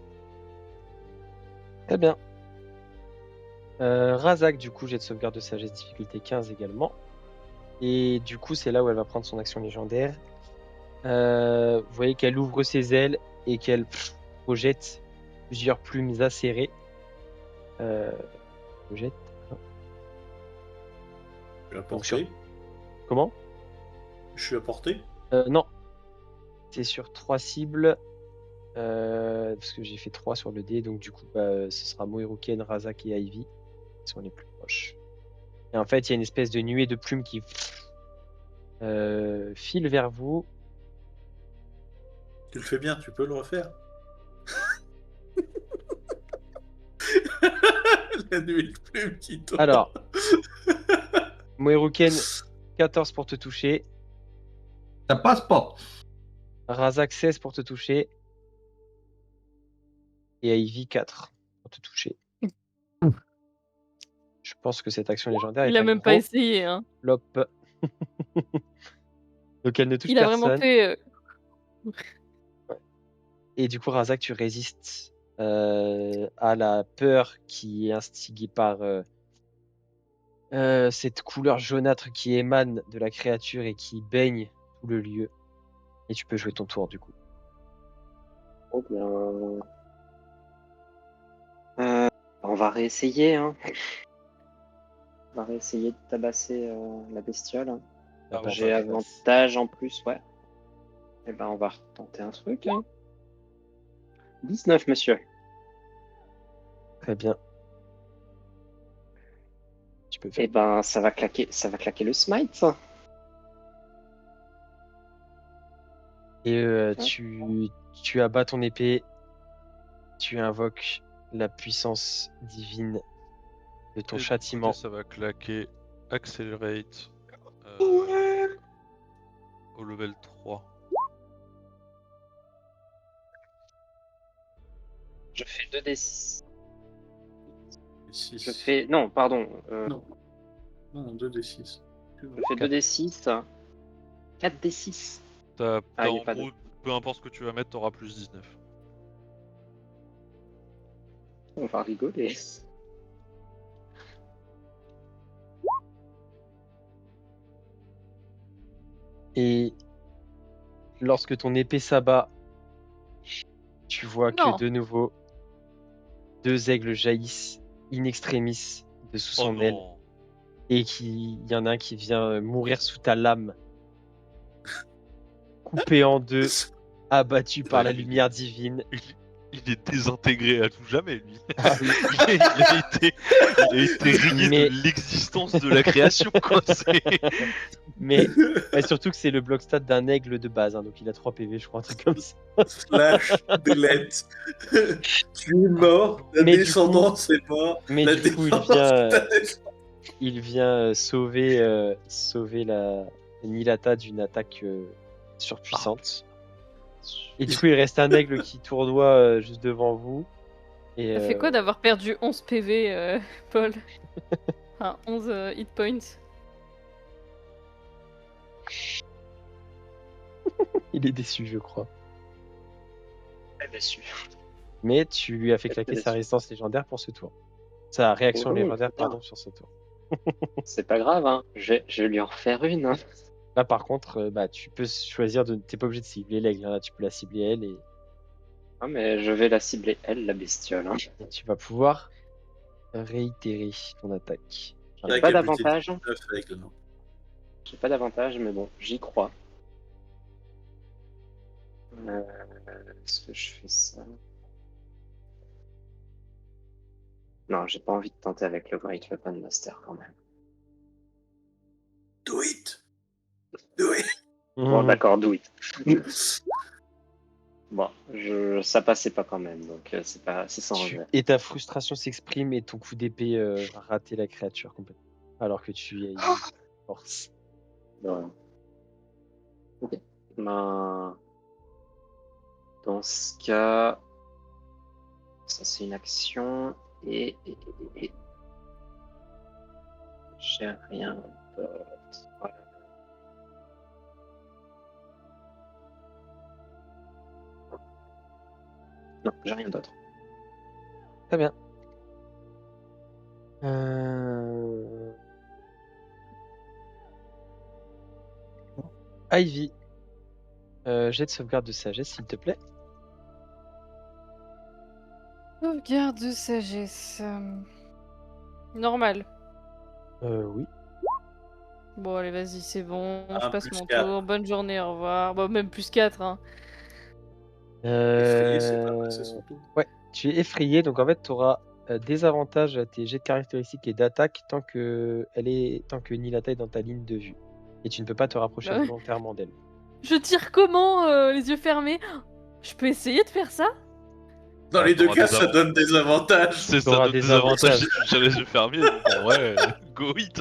Très bien. Razak, du coup, jet de sauvegarde de sagesse, difficulté 15 également. Et du coup, c'est là où elle va prendre son action légendaire. Vous voyez qu'elle ouvre ses ailes et qu'elle projette plusieurs plumes acérées. Projette. Je suis à Donc sur- portée. Comment? Je suis à portée. Non. C'est sur 3 cibles. Parce que j'ai fait 3 sur le dé. Donc du coup, ce sera Moeruken, Razak et Ivy qui sont les plus proches. Et en fait, il y a une espèce de nuée de plumes qui file vers vous. Tu le fais bien, tu peux le refaire. La nuit de plume qui tombe. Alors, Moeruken, 14 pour te toucher. Ça passe pas. Razak, 16 pour te toucher. Et Ivy, 4 pour te toucher. Je pense que cette action légendaire Il est a un même pas gros essayé, hein. flop. Donc elle ne touche Il a vraiment personne. fait. Et du coup, Razak, tu résistes à la peur qui est instiguée par cette couleur jaunâtre qui émane de la créature et qui baigne tout le lieu. Et tu peux jouer ton tour du coup. Oh bien. On va réessayer, hein. On va réessayer de tabasser la bestiole. Hein. Avantage J'ai de base. avantage en plus, ouais. Eh ben, on va retenter un truc. Hein. 19, monsieur. Très bien. Tu peux Eh faire. ben, ça va claquer le smite. Et Ouais. tu Tu abats ton épée. Tu invoques la puissance divine de ton Et de mon châtiment. côté, ça va claquer Accelerate au level 3. Je fais 2d6. Six. Je fais. Non, pardon. Non. Non, 2d6. Je fais 2d6. 4d6. T'as, Ah, il y a en pas de- gros, peu importe ce que tu vas mettre, t'auras plus 19. On va rigoler. Et lorsque ton épée s'abat, tu vois Non. que de nouveau, 2 aigles jaillissent in extremis de sous Oh son aile. non. Et il y en a un qui vient mourir sous ta lame, coupé en deux, abattu par la Ouais. lumière divine. Il est désintégré à tout jamais, lui. Ah oui. il a été rayé Mais- de l'existence de la création, quoi. Mais surtout que c'est le bloc stat d'un aigle de base, hein, donc il a 3 PV, je crois, un truc comme ça. Slash delete. Tu es mort, la Mais du descendance est morte. Mais La du coup, il vient sauver la Nilata d'une attaque surpuissante. Et du coup, il reste un aigle qui tournoie juste devant vous. Et, Ça fait quoi d'avoir perdu 11 PV, Paul? Enfin, 11 hit points. il est déçu, je crois. Très déçu. Mais tu lui as fait claquer Déçu. sa résistance légendaire pour ce tour. Sa réaction Oui, légendaire, c'est bien. pardon, sur ce tour. C'est pas grave, hein. Je vais lui en refaire une. Hein. Là, par contre, tu peux choisir de. T'es pas obligé de cibler l'aigle. Là, tu peux la cibler elle et Ah, mais je vais la cibler, elle, la bestiole. Hein. tu vas pouvoir réitérer ton attaque. J'ai pas d'avantage. hein. J'ai pas d'avantage, mais bon, j'y crois. Est-ce que je fais ça? Non, j'ai pas envie de tenter avec le Great Weapon Master quand même. Do it. Do it. Bon, Mmh. d'accord, do it. Bon, ça passait pas quand même, donc c'est sans regret. Et ta frustration s'exprime et ton coup d'épée va rater la créature complètement. Alors que tu es force. Ouais. Ok. Ben, dans ce cas, ça c'est une action et j'ai rien d'autre. Voilà. Non, j'ai rien d'autre. Très bien. Ivy. Jet de sauvegarde de sagesse, s'il te plaît. Sauvegarde de sagesse. Normal. Oui. Bon, allez, vas-y, c'est bon. Ah, je passe plus mon 4. tour. Bonne journée, au revoir. Bon, même plus 4. Hein. Effrayé, c'est pas passé son tour. Ouais, tu es effrayé, donc en fait, tu auras des avantages à tes jets de caractéristiques et d'attaque tant que Nilata est dans ta ligne de vue. Et tu ne peux pas te rapprocher Bah ouais. volontairement d'elle. Je tire comment, les yeux fermés? Je peux essayer de faire ça? Dans les deux T'auras cas, des ça avantages. donne des avantages. C'est ça, T'auras donne des des avantages. avantages. J'allais les fermer, donc en vrai, go it.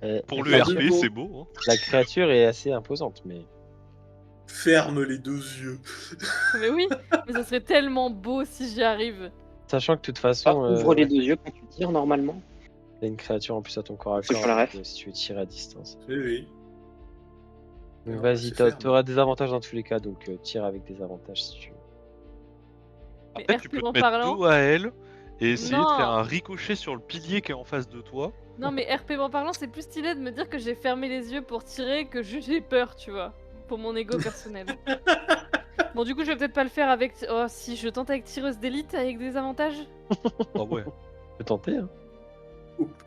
Hein. Pour le la, RP. RP, c'est beau. Hein. la créature est assez imposante, mais Ferme les deux yeux. Mais oui, mais ça serait tellement beau si j'y arrive. sachant que de toute Ah, façon, ouvre les deux yeux quand tu tires normalement. t'as une créature en plus à ton corps à C'est corps, sur la donc, ref. si tu veux tirer à distance. Oui, oui. Donc Ouais, vas-y, c'est ferme. t'auras des avantages dans tous les cas, donc tire avec des avantages si tu veux. Mais Après, tu peux te RP en mettre parlant. dos à elle et essayer de Non. faire un ricochet sur le pilier qui est en face de toi. Non, mais RP en parlant, c'est plus stylé de me dire que j'ai fermé les yeux pour tirer que j'ai peur, tu vois. Pour mon ego personnel. Bon, du coup, je vais peut-être pas le faire avec. Oh, si je tente avec tireuse d'élite avec des avantages. Ah ouais. Tu peux tenter, hein.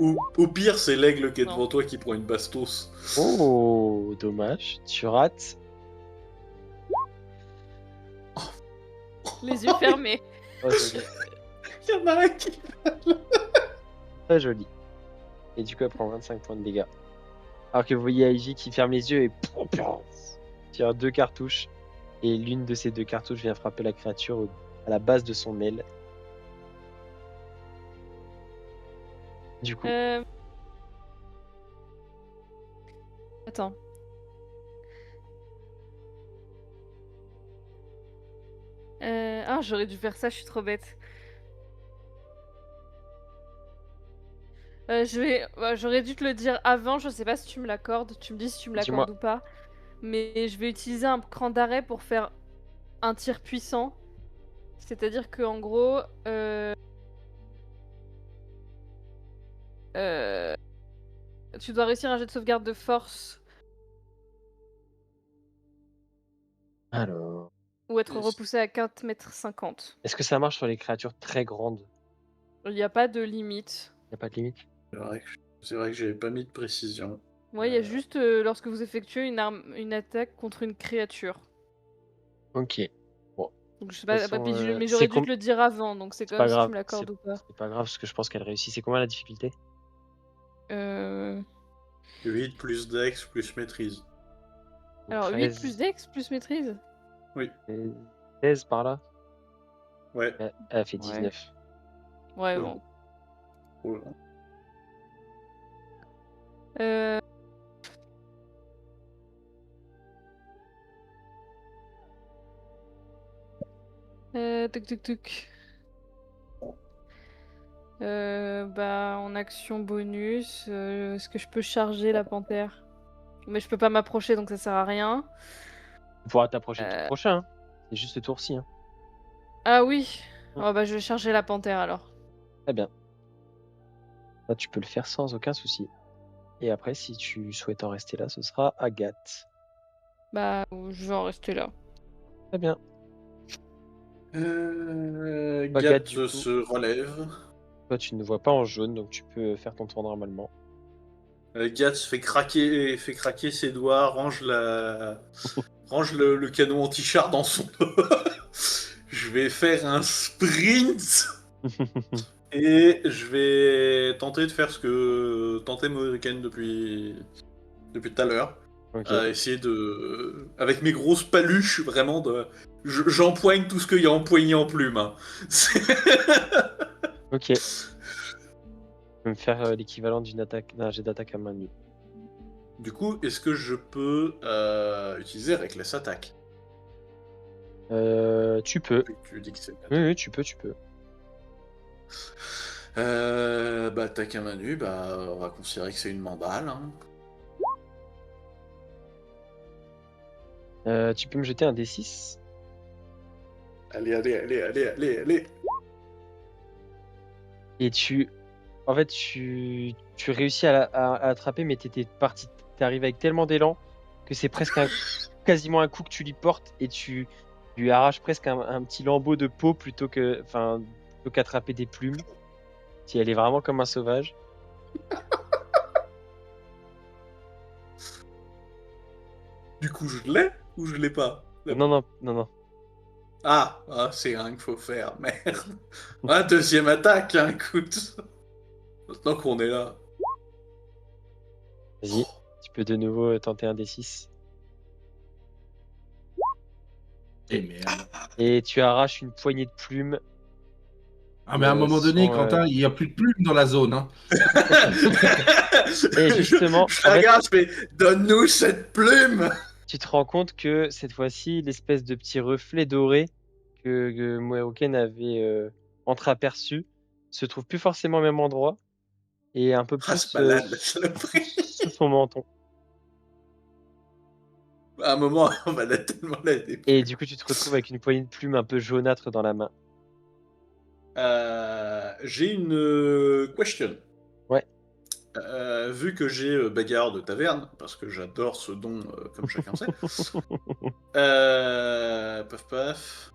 Au pire, c'est l'aigle qui est Non. devant toi qui prend une bastos. Oh, dommage, tu rates. Les yeux fermés. Oh, joli. Il y en a un qui... Très joli. Et du coup, elle prend 25 points de dégâts. Alors que vous voyez Ivy qui ferme les yeux et tire 2 cartouches. Et l'une de ces 2 cartouches vient frapper la créature à la base de son aile. Du coup, Attends. Ah, j'aurais dû faire ça, je suis trop bête. J'aurais dû te le dire avant, je sais pas si tu me l'accordes. Tu me dis si tu me Dis-moi. l'accordes ou pas. Mais je vais utiliser un cran d'arrêt pour faire un tir puissant. C'est-à-dire que en gros, euh, tu dois réussir un jet de sauvegarde de force alors, ou être Yes. repoussé à 4,50 m. est-ce que ça marche sur les créatures très grandes? Il n'y a pas de limite. Y a pas de limite? C'est vrai que j'avais pas mis de précision. Ouais, il y a juste lorsque vous effectuez une attaque contre une créature. Ok. Donc je sais De toute pas, façon, mais c'est j'aurais dû te le dire avant, donc c'est c'est comme pas si tu grave. me l'accordes ou pas. C'est pas grave parce que je pense qu'elle réussit. C'est combien la difficulté? 8 plus Dex plus maîtrise. Donc Alors 8 plus 13, Dex plus maîtrise. 16 par là. Ouais. Elle fait Ouais. 19. Ouais, Ouais. bon. Oh là. Euh... Tuc tuc tuc. En action bonus, est-ce que je peux charger la panthère? Mais je peux pas m'approcher donc ça sert à rien. Tu pourras t'approcher le tour prochain. Hein. C'est juste ce tour-ci. Hein. Ah oui. Mm. Oh bah je vais charger la panthère alors. Très bien. Là, tu peux le faire sans aucun souci. Et après, si tu souhaites en rester là, ce sera Agathe. Bah je vais en rester là. Très bien. Agathe, Gat du coup. se relève. Toi, tu ne vois pas en jaune, donc tu peux faire ton tour normalement. Gat fait craquer ses doigts, range le canon anti-char dans son dos. Je vais faire un sprint et je vais tenter de faire ce que tentait Morrigan depuis tout à l'heure. Ok. Essayer avec mes grosses paluches, vraiment, j'empoigne tout ce qu'il y a empoigné en plume. Hein. Ok. Tu peux me faire l'équivalent d'un jet d'attaque à main nue. Du coup, est-ce que je peux utiliser Reckless Attack? Tu peux. Tu dis que c'est... Oui, tu peux. Attaque à main nue, on va considérer que c'est une mandale. Hein. Tu peux me jeter un D6. Allez. Et en fait, tu réussis à attraper, mais t'es arrivé avec tellement d'élan que c'est presque quasiment un coup que tu lui portes et tu lui arraches presque un petit lambeau de peau plutôt qu'attraper des plumes. Si elle est vraiment comme un sauvage. Du coup, je l'ai ou je l'ai pas? Non. Ah, c'est rien qu'il faut faire, merde. Deuxième attaque, hein, écoute. Maintenant qu'on est là. Vas-y, tu peux de nouveau tenter un D6. Et merde. Et tu arraches une poignée de plumes. Ah, mais à un moment donné, Sont, Quentin, il n'y a plus de plumes dans la zone. Hein. Et justement, je regarde, je fais donne-nous cette plume. Tu te rends compte que cette fois-ci, l'espèce de petit reflet doré que Moeoken avait entreaperçu se trouve plus forcément au même endroit et un peu plus C'est malade, la saloperie. sous son menton. À un moment, on va tellement la Et du coup, tu te retrouves avec une poignée de plumes un peu jaunâtre dans la main. J'ai une question. Ouais. Vu que j'ai bagarre de taverne, parce que j'adore ce don, comme chacun sait. Paf.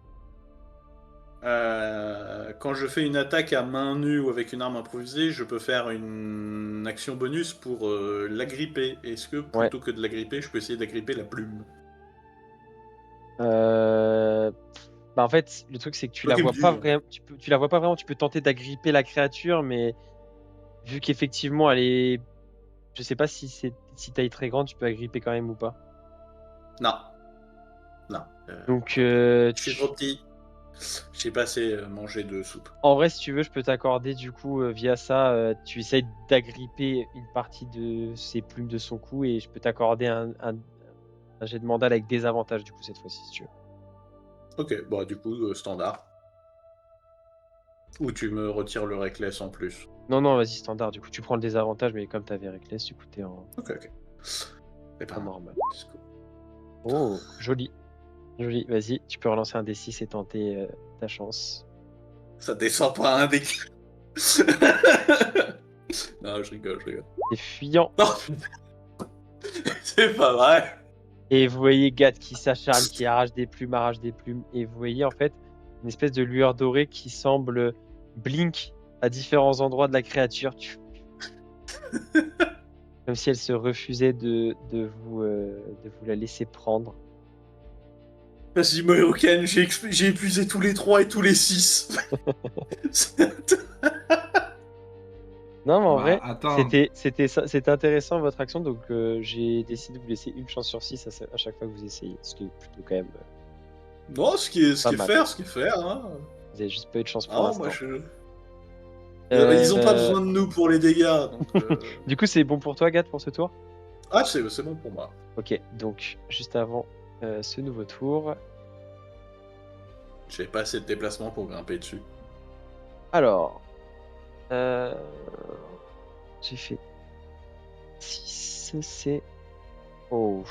Quand je fais une attaque à main nue ou avec une arme improvisée, je peux faire une action bonus pour l'agripper. Est-ce que plutôt que de l'agripper, je peux essayer d'agripper la plume? En fait, le truc c'est que tu la vois pas vraiment. Tu la vois pas vraiment. Tu peux tenter d'agripper la créature, mais vu qu'effectivement elle est, je sais pas si taille très grande, tu peux agripper quand même ou pas. Non, Non. Donc, C'est trop petit. J'ai pas assez mangé de soupe. en vrai, si tu veux, je peux t'accorder du coup via ça, tu essayes d'agripper une partie de ses plumes de son cou et je peux t'accorder un jet de mandale avec des avantages du coup cette fois-ci si tu veux. Ok, bon, du coup, standard. Ou tu me retires le reckless en plus. Non, non, vas-y, standard. Du coup, tu prends le désavantage, mais comme t'avais Reckless, du coup, t'es en Ok. C'est pas normal. let's go. Oh, joli. Joli. Vas-y, tu peux relancer un D6 et tenter ta chance. Ça descend pas à un des. Non, je rigole. C'est fuyant. Non, c'est pas vrai. Et vous voyez Gat qui s'acharne, qui arrache des plumes. Et vous voyez en fait une espèce de lueur dorée qui semble blink à différents endroits de la créature. Comme si elle se refusait de vous la laisser prendre. Vas-y, Mohiroken, j'ai épuisé tous les 3 et tous les 6. Non, mais en Bah, vrai, attends. c'était intéressant votre action, donc j'ai décidé de vous laisser une chance sur 6 à chaque fois que vous essayez, ce qui est plutôt quand même. Non, ce qui est Pas mal. faire, ce qui est faire. Hein. Vous avez juste pas eu de chance pour Ah, l'instant. moi je. Ils ont pas besoin de nous pour les dégâts. Donc, Du coup, c'est bon pour toi, Gat, pour ce tour? Ah, c'est bon pour moi. Ok, donc juste avant ce nouveau tour. J'ai pas assez de déplacement pour grimper dessus. Alors, j'ai fait 6, c'est. Oh,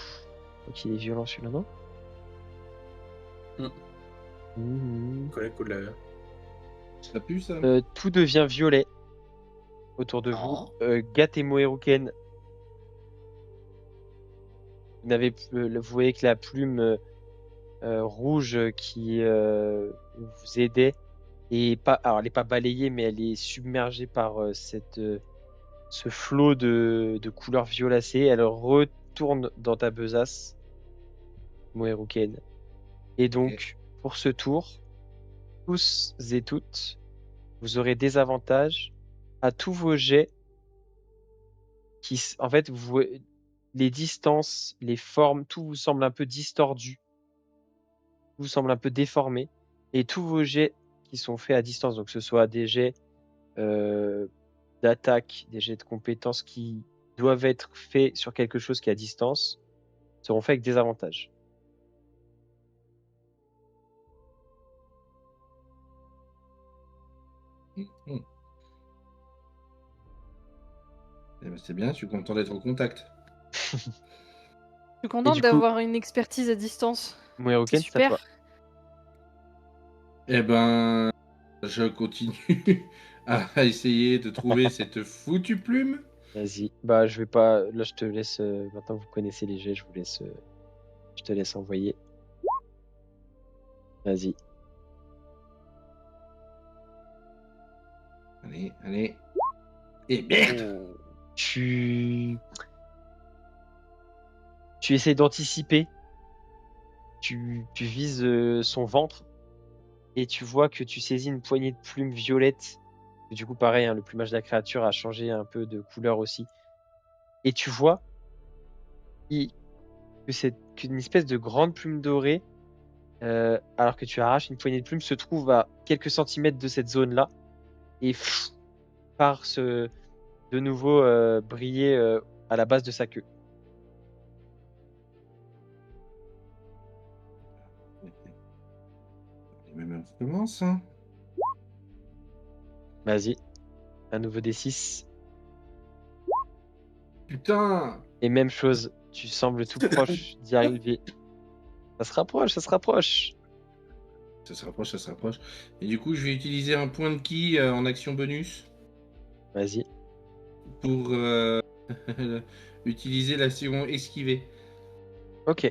ok, il est violent celui-là, non? Mhm. Collègue coup de la. Ça pue ça? Tout devient violet autour de vous. Gat et Mohiruken, vous voyez que la plume rouge qui vous aidait alors elle n'est pas balayée, mais elle est submergée par ce flot de couleurs violacées. Elle retourne dans ta besace, Mohiruken. Et donc, pour ce tour, tous et toutes, vous aurez des avantages à tous vos jets en fait, les distances, les formes, tout vous semble un peu distordu, tout vous semble un peu déformé, et tous vos jets qui sont faits à distance, donc que ce soit des jets d'attaque, des jets de compétences qui doivent être faits sur quelque chose qui est à distance, seront faits avec des avantages. Eh ben, c'est bien, je suis content d'être en contact. Je suis contente du coup- d'avoir une expertise à distance. C'est Mohiruken, c'est à super. toi. Eh ben, je continue à essayer de trouver cette foutue plume. Vas-y. Bah, je vais pas. Là, je te laisse. Maintenant, vous connaissez les jets, je te laisse envoyer. Vas-y. Allez. Et merde! Tu essaies d'anticiper. Tu vises son ventre et tu vois que tu saisis une poignée de plumes violettes. Et du coup, pareil, hein, le plumage de la créature a changé un peu de couleur aussi. Et tu vois que c'est qu'une espèce de grande plume dorée, alors que tu arraches une poignée de plumes, se trouve à quelques centimètres de cette zone-là et part de nouveau briller à la base de sa queue. Et même on commence, hein. Vas-y, un nouveau D6. Putain! Et même chose, tu sembles tout proche d'y arriver. Ça se rapproche. Ça se rapproche. Et du coup, je vais utiliser un point de ki en action bonus Vas-y. pour utiliser l'action esquiver. Ok.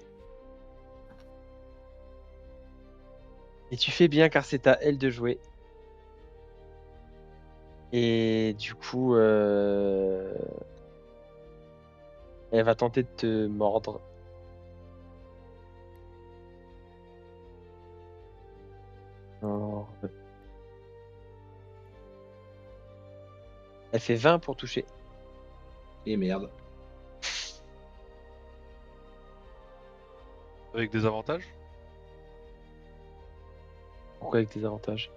Et tu fais bien car c'est à elle de jouer. Et du coup, elle va tenter de te mordre. Oh. Elle fait 20 pour toucher. Et merde. Avec des avantages? Pourquoi avec des avantages?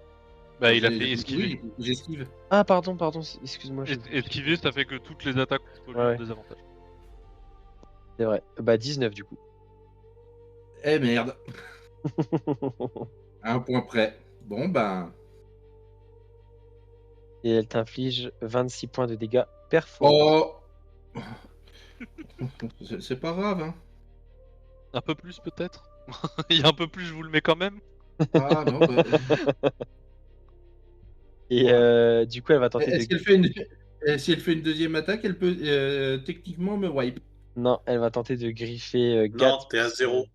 Bah, il a fait esquiver. Oui, j'esquive. Ah, pardon, excuse-moi. Esquiver, ça fait que toutes les attaques contre lui Ouais. ont des avantages. C'est vrai. Bah, 19 du coup. Eh merde, à un point près. Bon, ben. Et elle t'inflige 26 points de dégâts perforants. Oh C'est pas grave, hein. Un peu plus peut-être. Il y a un peu plus, je vous le mets quand même. Ah non, bah, Et du coup, elle va tenter est-ce de... qu'elle fait une... Si elle fait une deuxième attaque, elle peut techniquement me wipe. Non, elle va tenter de griffer Non, Gat. t'es à 0.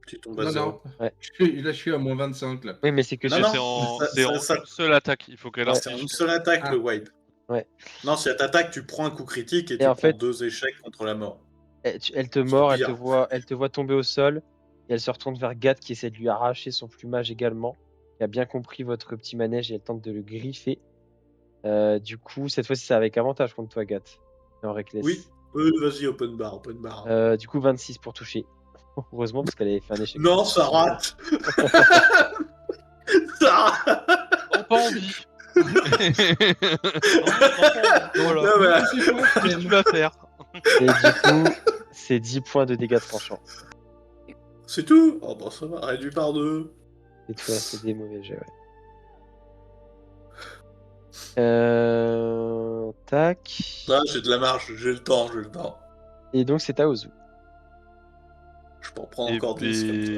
Tu tombes à Non, 0. non. Ouais. Là, je suis à moins 25, là. Oui, mais c'est que Non, sur... non. C'est en, ça- c'est en ça- une seule attaque. Il faut qu'elle Ouais. C'est en inflige. une seule attaque Ah. le wipe. Ouais. Non, si elle t'attaque, tu prends un coup critique et Et tu en prends fait- 2 échecs contre la mort. Elle te mord, pire. elle te voit tomber au sol, et elle se retourne vers Gat qui essaie de lui arracher son plumage également. Elle a bien compris votre petit manège et elle tente de le griffer. Du coup, cette fois-ci, c'est avec avantage contre toi, Gat. Et en reckless. Oui, vas-y, open bar. Du coup, 26 pour toucher. Heureusement, parce qu'elle avait fait un échec. Non, ça rate. Ça rate. Non, pas envie. Voilà. Non, mais- Qu'est-ce que tu vas faire? Et du coup, c'est 10 points de dégâts tranchants. C'est tout. Oh bah ça va, réduit par 2. Et tout là, c'est des mauvais jets, ouais. Tac. Ah, j'ai de la marge, j'ai le temps. Et donc, c'est à Ozu. Je peux en prendre Et encore 10 comme ça.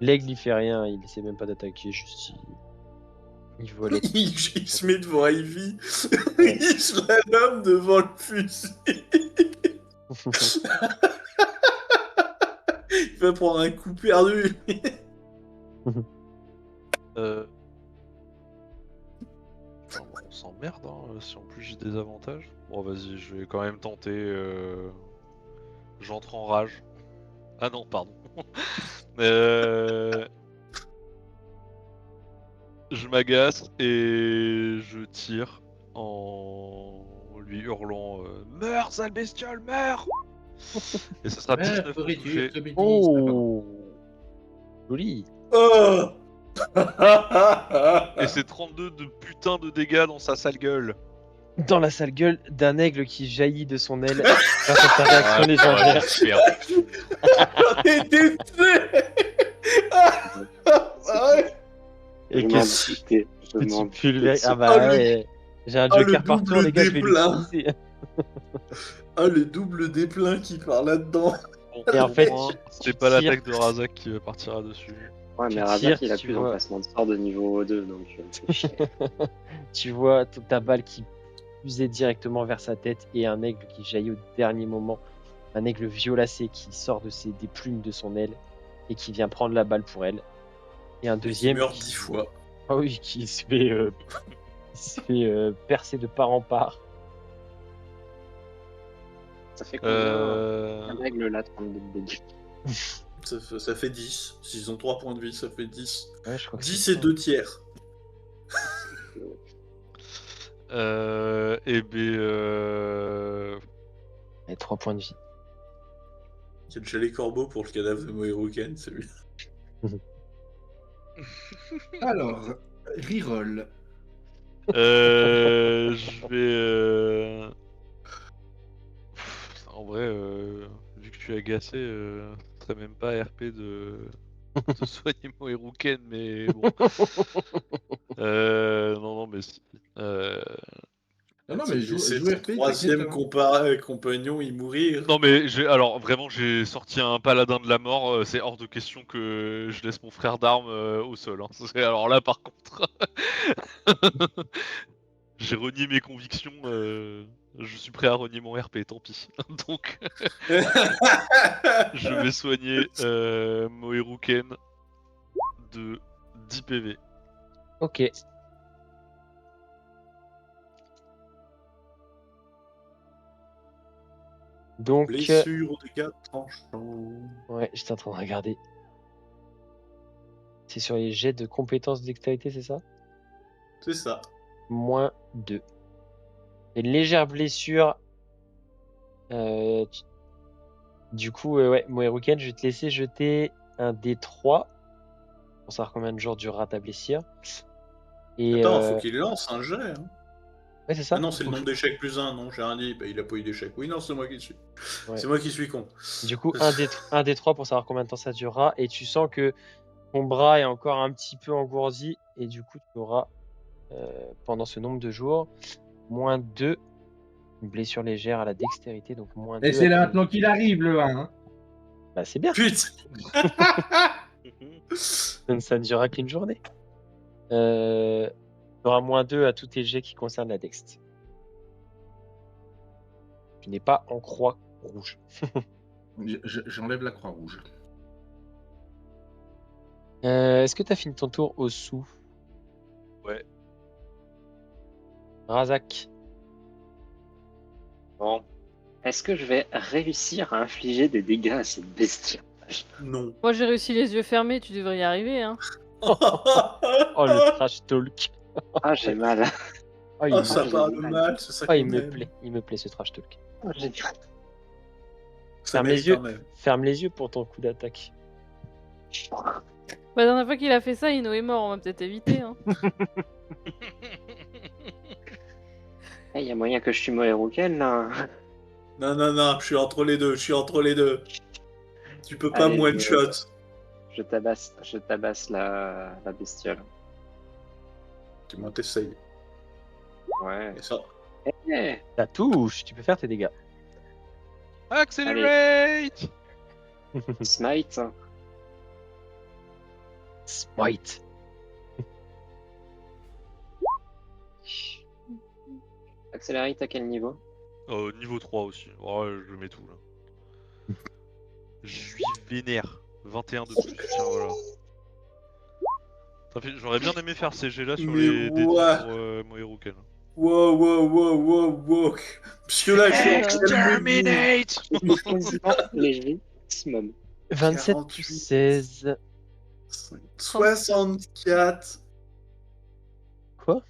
L'aigle, il fait rien, il essaie même pas d'attaquer, juste il vole. Il se met devant Ivy, il se la nomme devant le fusil. Il va prendre un coup perdu. Putain, bon, on s'emmerde hein, si en plus j'ai des avantages. Bon vas-y, je vais quand même tenter. J'entre en rage. Ah non, pardon. Je m'agace et je tire en lui hurlant meurs, sale bestiole, meurs. Et ça sera 19 pour toucher. Oh, joli. Oh. Et c'est 32 de putain de dégâts dans sa sale gueule. Dans la sale gueule d'un aigle qui jaillit de son aile grâce à sa réaction légendaire. Super. J'en étais sûr. Ah ouais. Et Je que m'en tu, doutais, je que m'en tu pulvérises. doutais. Ah bah Oh, le- ouais, j'ai un oh, le joker par tour, double les gars, je vais déplin. l'utiliser. Ah, le double déplin qui part là-dedans. Et en fait, c'est tu pas tires. l'attaque de Razak qui partira dessus. Ouais, mais Tu Razak, tires, il a tu plus vois. d'emplacement de sort de niveau 2, donc c'est chier. Tu vois ta balle qui fusait directement vers sa tête et un aigle qui jaillit au dernier moment. Un aigle violacé qui sort des plumes de son aile et qui vient prendre la balle pour elle. Et un Il deuxième meurt 10 fois. Ah oui, qui se fait, percer de part en part. Ça fait combien un aigle là, 32 de dégâts? Ça fait 10. S'ils ont 3 points de vie, ça fait 10. Ouais, je crois que 10 c'est et ça. 2 tiers. Et ben. Et 3 points de vie. Quel chalet corbeau pour le cadavre de Mohiruken, celui. Alors, reroll. Je vais. En vrai, vu que je suis agacé, ce serait même pas RP de soigner mon Hiruken, mais bon. Non, mais si. Non, mais c'est jouer ton RP, troisième t'inquiète, compagnon y mourir. Non, mais alors vraiment, j'ai sorti un paladin de la mort. C'est hors de question que je laisse mon frère d'armes au sol. Hein. Alors là, par contre, j'ai renié mes convictions. Je suis prêt à renier mon RP, tant pis. Donc, je vais soigner Mohiruken de 10 PV. Ok. Donc, Blessure aux dégâts tranchants. ouais, j'étais en train de regarder. C'est sur les jets de compétences dextérité, c'est ça? C'est ça. Moins 2. Une légère blessure. Du coup, ouais, Moeruken, je vais te laisser jeter un D3 pour savoir combien de jours durera ta blessure. Et Attends, faut qu'il lance un jet. Hein. ouais, c'est Ah ça. non, c'est le Faut que nombre d'échecs plus un. Non, j'ai rien dit. Bah, il a pas eu d'échec. Oui, non, c'est moi qui suis. ouais. C'est moi qui suis con. Du coup, un D3 pour savoir combien de temps ça durera. Et tu sens que ton bras est encore un petit peu engourdi. Et du coup, tu auras, pendant ce nombre de jours, -2, une blessure légère à la dextérité. Donc Et -2 à c'est là tes... maintenant qu'il arrive, le 1. Hein. Bah, c'est bien. Putain. Ça ne durera qu'une journée. Tu auras -2 à tous tes jets qui concernent la dext. Tu n'es pas en croix rouge. J'enlève la croix rouge. Est-ce que tu as fini ton tour au sous? Ouais. Razak. Bon. Est-ce que je vais réussir à infliger des dégâts à cette bestie? Non. Moi j'ai réussi les yeux fermés, tu devrais y arriver, hein. Oh, le trash talk. Ah, j'ai mal. Oh, il Oh, me ça j'ai parle mal. mal, c'est ça Oh, qu'on il me aime. plaît. Il me plaît ce trash talk. Ah, j'ai Ça Ferme les mérite yeux. quand même. Ferme les yeux pour ton coup d'attaque. Bah, la dernière fois qu'il a fait ça, Ino est mort, on va peut-être éviter, hein. Il y a moyen que je tue Moeruken, là. Non, non, non, je suis entre les deux, je suis entre les deux. Tu peux pas Allez, me one-shot. Je tabasse la bestiole. Du moins, t'essayes. Ouais. Et ça. Eh, Ça touche. Tu peux faire tes dégâts. Accelerate! Smite. Smite. Accelerate à quel niveau? Niveau 3 aussi. Ouais, je mets tout là. Je lui vénère. 21 de plus. Tiens, voilà. J'aurais bien aimé faire ces jets là sur Mais les D10 ouais. pour Moeruken. Wow, wow, wow, wow, wow. Parce que là, je suis en train Exterminate! Quasiment léger maximum. 27 plus 48. 16. 64. Quoi?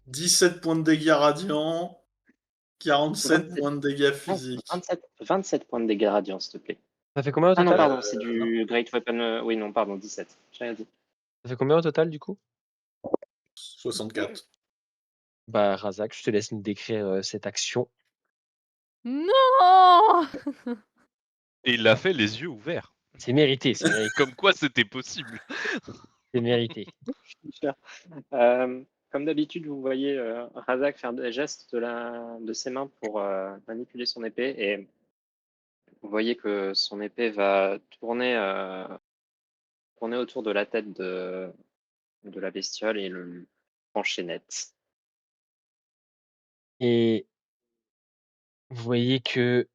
17 points de dégâts radiants. 47 27. points de dégâts physiques. 27 points de dégâts radiants, s'il te plaît. Ça fait combien au Ah non, total? pardon, c'est du Great Weapon. Oui, non, pardon, 17. J'ai rien dit. Ça fait combien au total du coup? 64. Bah, Razak, je te laisse nous décrire cette action. Non. Et il l'a fait les yeux ouverts. C'est mérité, c'est mérité, Comme quoi c'était possible. c'est mérité. Comme d'habitude, vous voyez Razak faire des gestes de ses mains pour manipuler son épée, et vous voyez que son épée va tourner autour de la tête de la bestiole et le trancher net. Et vous voyez que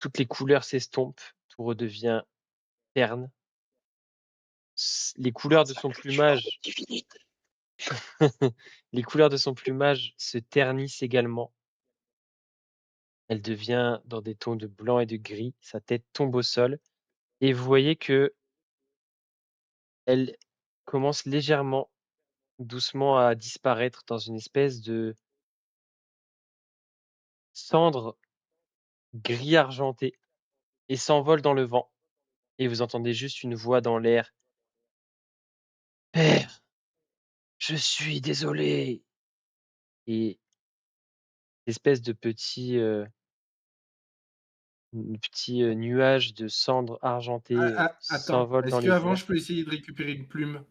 toutes les couleurs s'estompent, tout redevient terne. Les couleurs de son plumage, les couleurs de son plumage se ternissent également. Elle devient dans des tons de blanc et de gris. Sa tête tombe au sol. Et vous voyez que elle commence légèrement, doucement à disparaître dans une espèce de cendre gris argenté et s'envole dans le vent. Et vous entendez juste une voix dans l'air. Père, je suis désolé. Et espèce de petit nuage de cendres argentées Attends, s'envole dans est-ce les qu'avant airs. je peux essayer de récupérer une plume?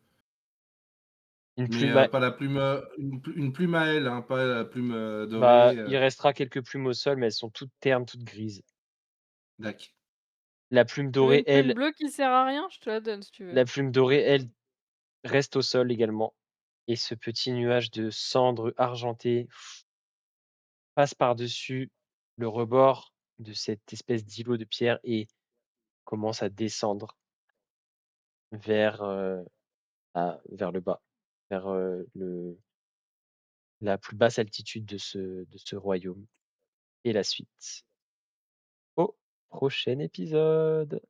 Une Mais plume, pas la plume, une plume à elle, hein, pas la plume bah, dorée. il restera quelques plumes au sol, mais elles sont toutes ternes, toutes grises. D'accord. La plume Tu veux dorée, une plume elle, bleue qui sert à rien? Je te la donne si tu veux. la plume dorée, elle, reste au sol également. Et ce petit nuage de cendres argentées passe par-dessus le rebord de cette espèce d'îlot de pierre et commence à descendre vers, vers le bas, vers la plus basse altitude de ce royaume. Et la suite au prochain épisode.